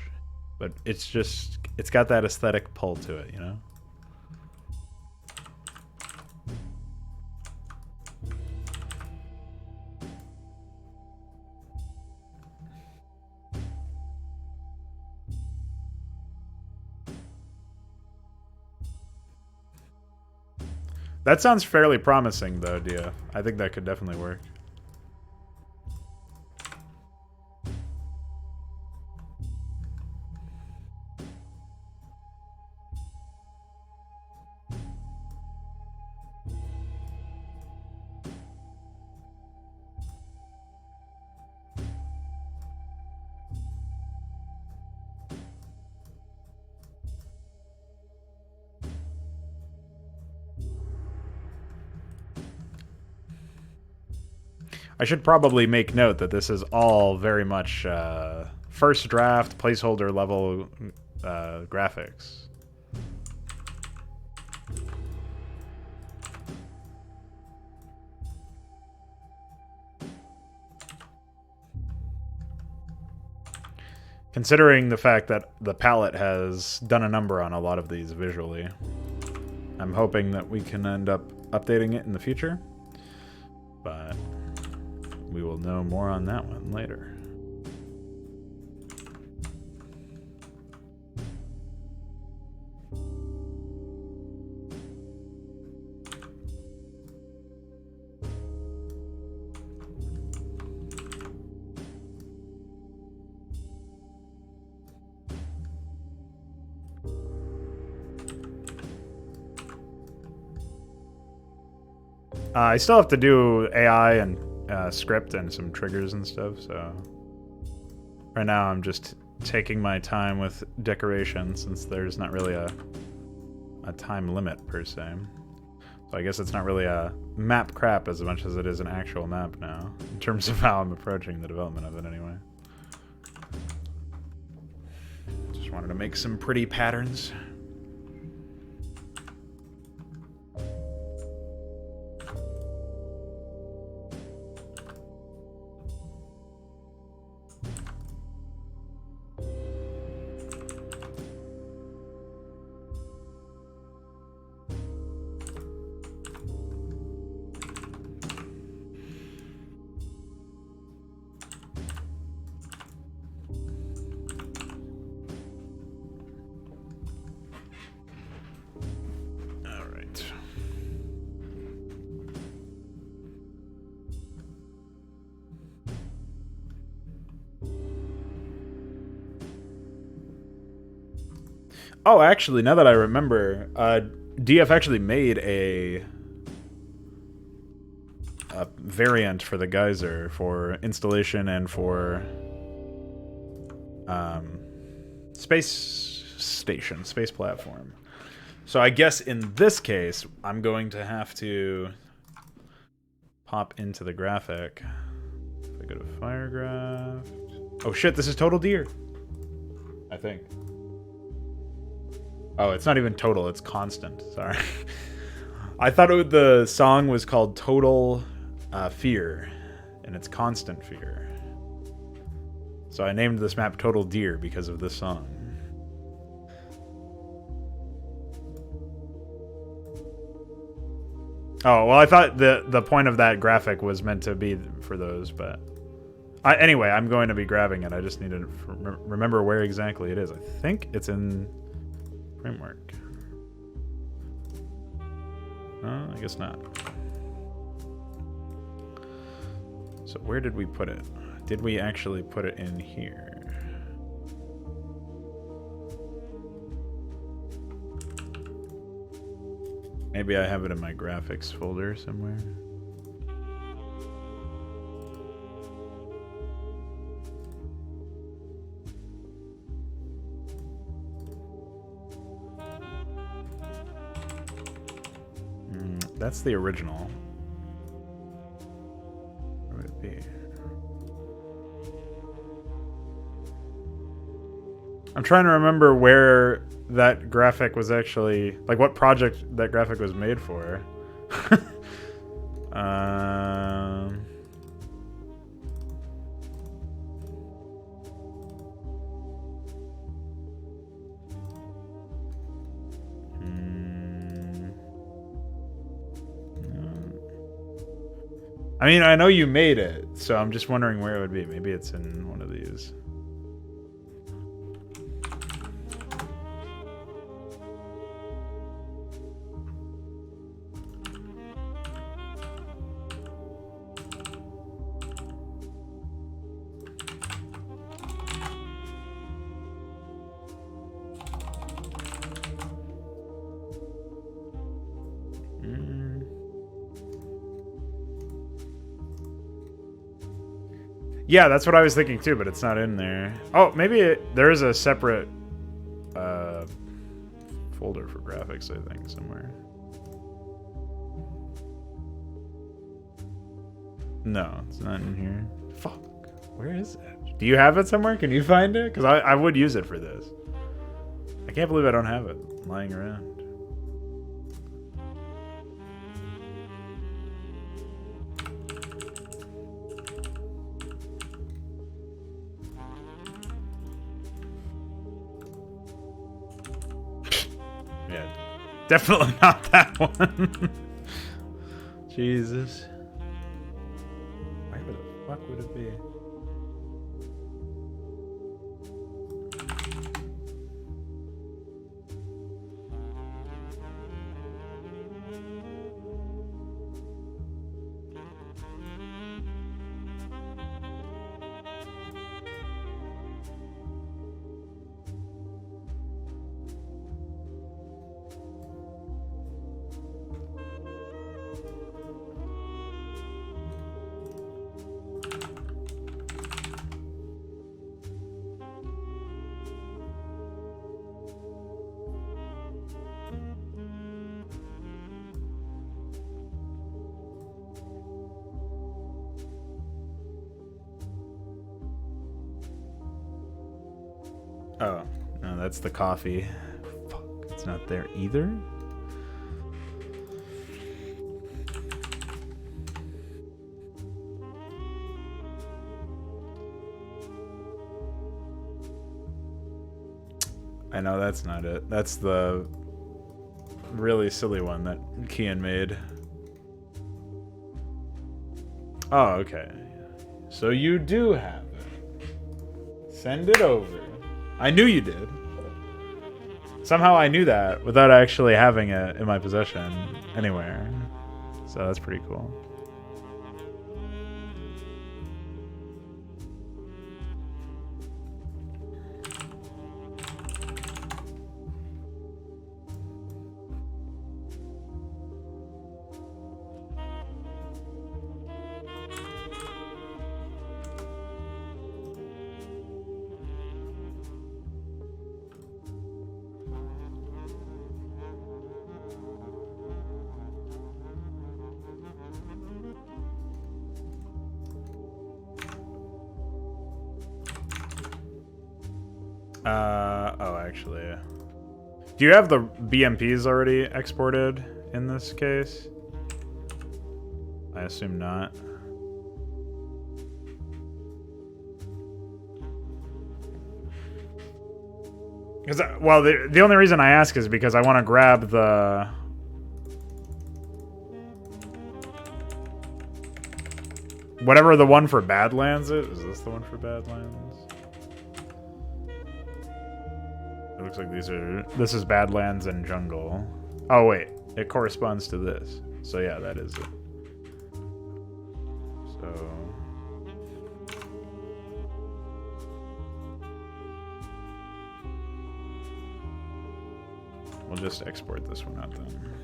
But it's just, it's got that aesthetic pull to it, you know? That sounds fairly promising, though, Dia. I think that could definitely work. I should probably make note that this is all very much first draft, placeholder level graphics. Considering the fact that the palette has done a number on a lot of these visually, I'm hoping that we can end up updating it in the future, but we will know more on that one later. I still have to do AI and script and some triggers and stuff, so right now I'm just taking my time with decoration since there's not really a time limit per se. So I guess it's not really a map crap as much as it is an actual map now, in terms of how I'm approaching the development of it anyway. Just wanted to make some pretty patterns. Oh, actually, now that I remember, DF actually made a variant for the geyser for installation and for space station, space platform. So I guess in this case, I'm going to have to pop into the graphic. If I go to Firegraph. Oh shit, this is total deer. I think. Oh, it's not even total, it's constant. Sorry. I thought the song was called Total Fear, and it's Constant Fear. So I named this map Total Deer because of this song. Oh, well, I thought the point of that graphic was meant to be for those, but... anyway, I'm going to be grabbing it. I just need to remember where exactly it is. I think it's in... Framework. I guess not. So where did we put it? Did we actually put it in here? Maybe I have it in my graphics folder somewhere. That's the original. Where would it be? I'm trying to remember where that graphic was actually, like, what project that graphic was made for. um, I mean, I know you made it, so I'm just wondering where it would be. Maybe it's in one of these. Yeah, that's what I was thinking too, but it's not in there. Oh, maybe there is a separate folder for graphics, I think, somewhere. No, it's not in here. Fuck. Where is it? Do you have it somewhere? Can you find it? Because I would use it for this. I can't believe I don't have it lying around. Yeah, definitely not that one. Jesus. Where the fuck would it be? Oh, no, that's the coffee. Fuck, it's not there either? I know that's not it. That's the really silly one that Kian made. Oh, okay. So you do have it. Send it over. I knew you did. Somehow I knew that without actually having it in my possession anywhere. So that's pretty cool. Oh, actually. Do you have the BMPs already exported in this case? I assume not. Because, well, the only reason I ask is because I want to grab the... whatever the one for Badlands is. Is this the one for Badlands? It looks like this is Badlands and Jungle. Oh wait, it corresponds to this. So yeah, that is it. So we'll just export this one out then.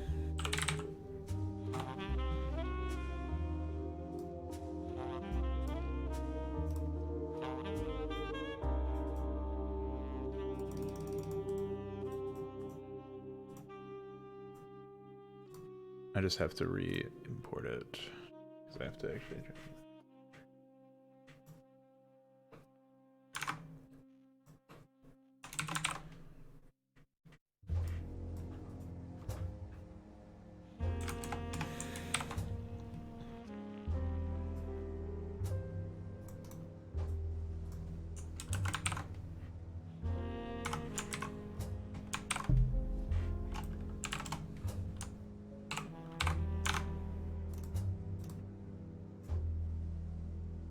I just have to re-import it because I have to actually.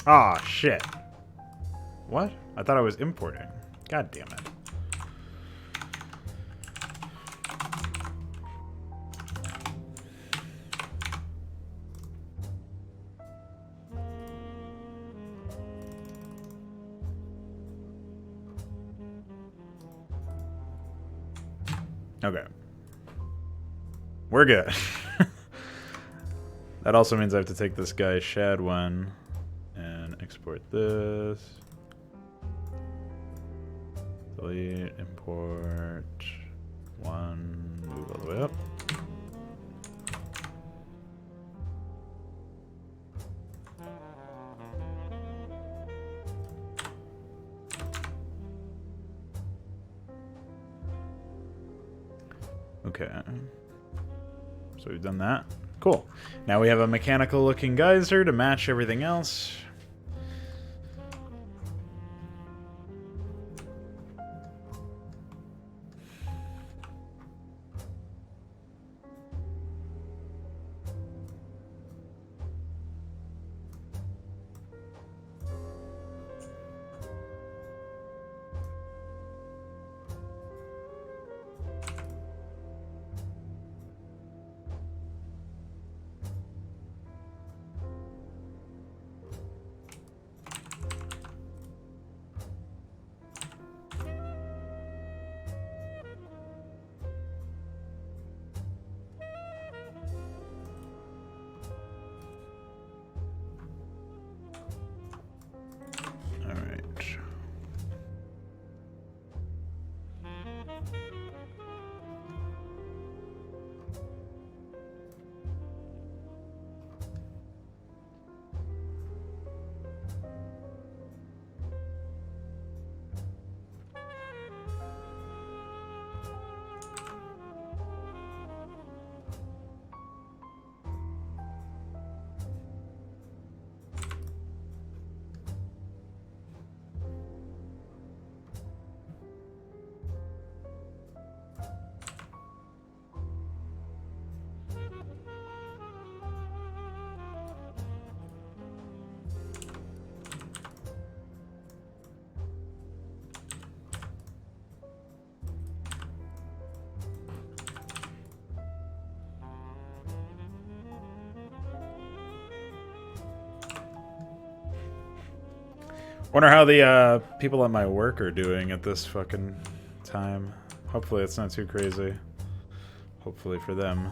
Ah, shit. What? I thought I was importing. God damn it. Okay. We're good. That also means I have to take this guy Shadwen and export this. Delete, import, one, move all the way up. Okay. So we've done that. Cool. Now we have a mechanical looking geyser to match everything else. Wonder how the people at my work are doing at this fucking time. Hopefully it's not too crazy. Hopefully for them.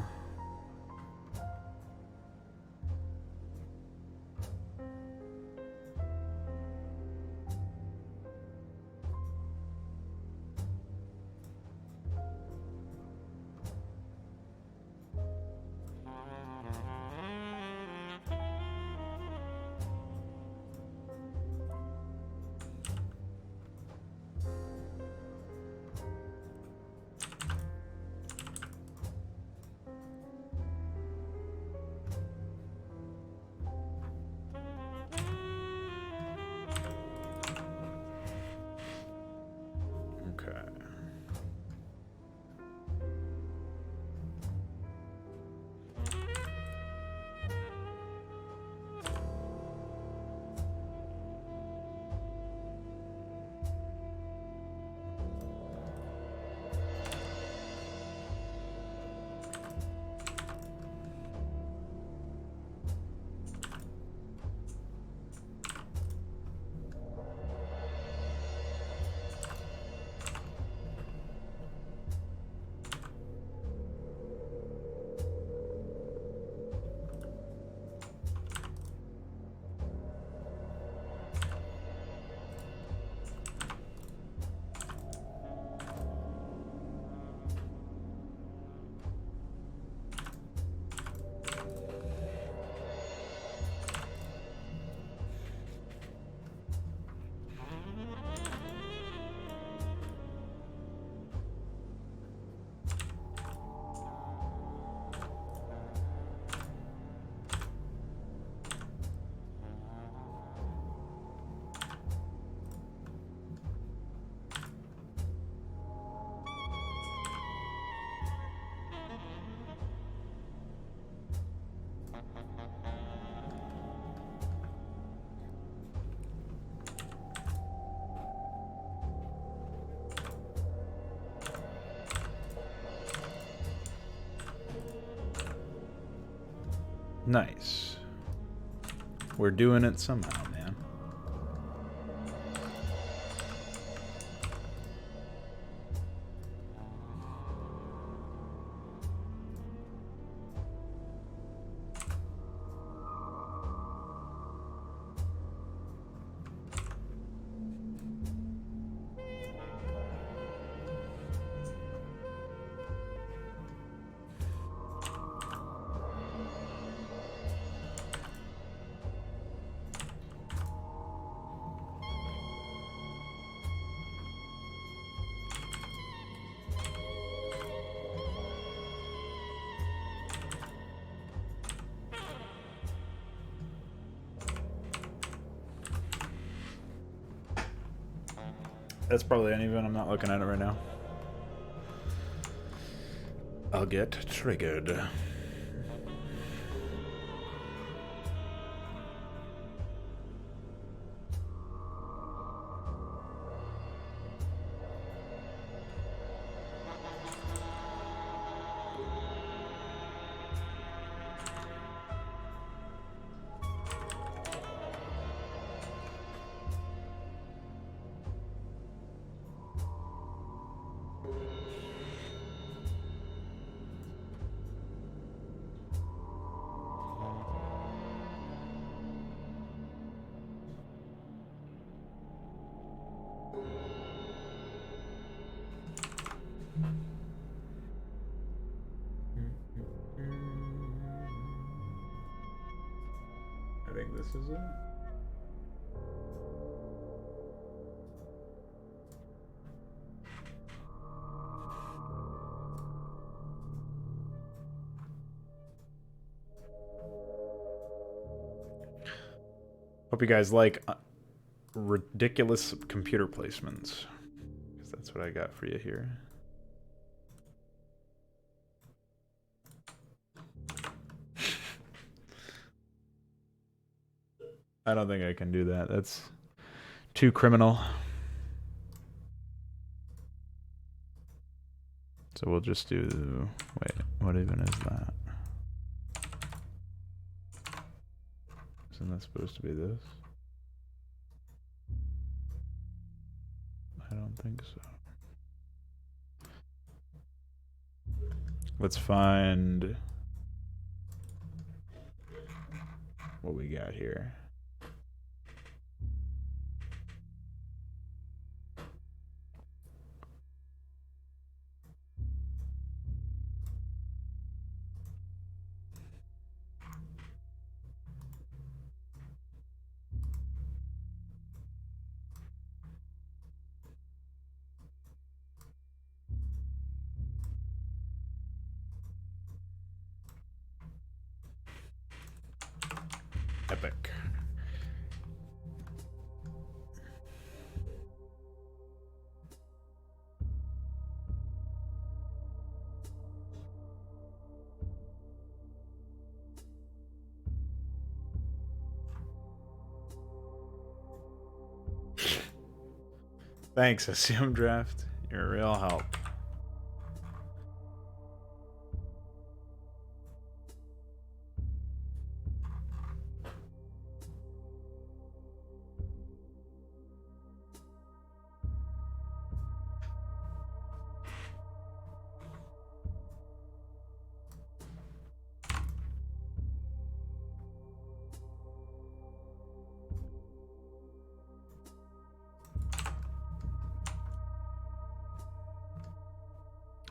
Nice. We're doing it somehow, man. That's probably uneven. I'm not looking at it right now. I'll get triggered. I think this is it. Hope you guys like ridiculous computer placements, because that's what I got for you here. I don't think I can do that. That's too criminal. So we'll just do... Wait, what even is that? Isn't that supposed to be this? I don't think so. Let's find what we got here. Epic. Thanks, Assume Draft. You're a real help.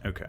Okay.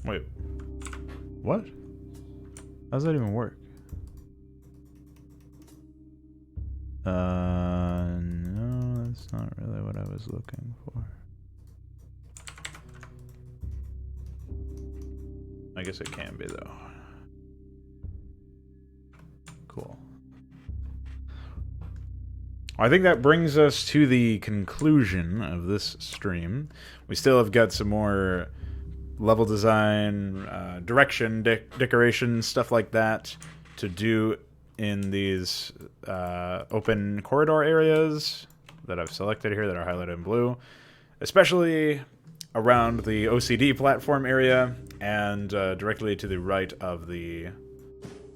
Wait. What? How does that even work? No, that's not really what I was looking for. I guess it can be, though. Cool. I think that brings us to the conclusion of this stream. We still have got some more level design, direction, decoration, stuff like that to do in these open corridor areas that I've selected here that are highlighted in blue, especially around the OCD platform area and directly to the right of the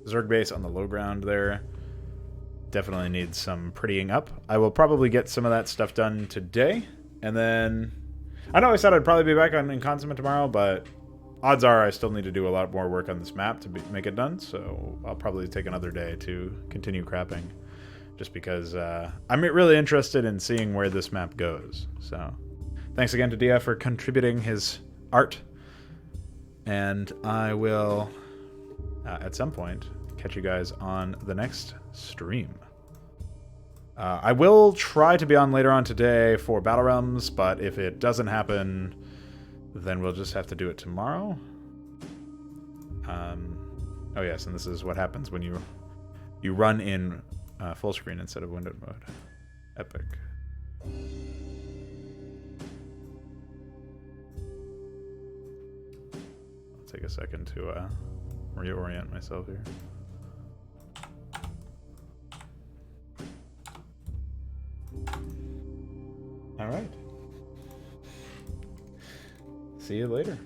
Zerg base on the low ground there. Definitely needs some prettying up. I will probably get some of that stuff done today, and then I know I said I'd probably be back on in Consummate tomorrow, but odds are I still need to do a lot more work on this map to make it done, so I'll probably take another day to continue crapping, just because I'm really interested in seeing where this map goes. So thanks again to Dia for contributing his art, and I will, at some point, catch you guys on the next stream. I will try to be on later on today for Battle Realms, but if it doesn't happen, then we'll just have to do it tomorrow. Oh yes, and this is what happens when you run in full screen instead of windowed mode. Epic. I'll take a second to reorient myself here. All right. See you later.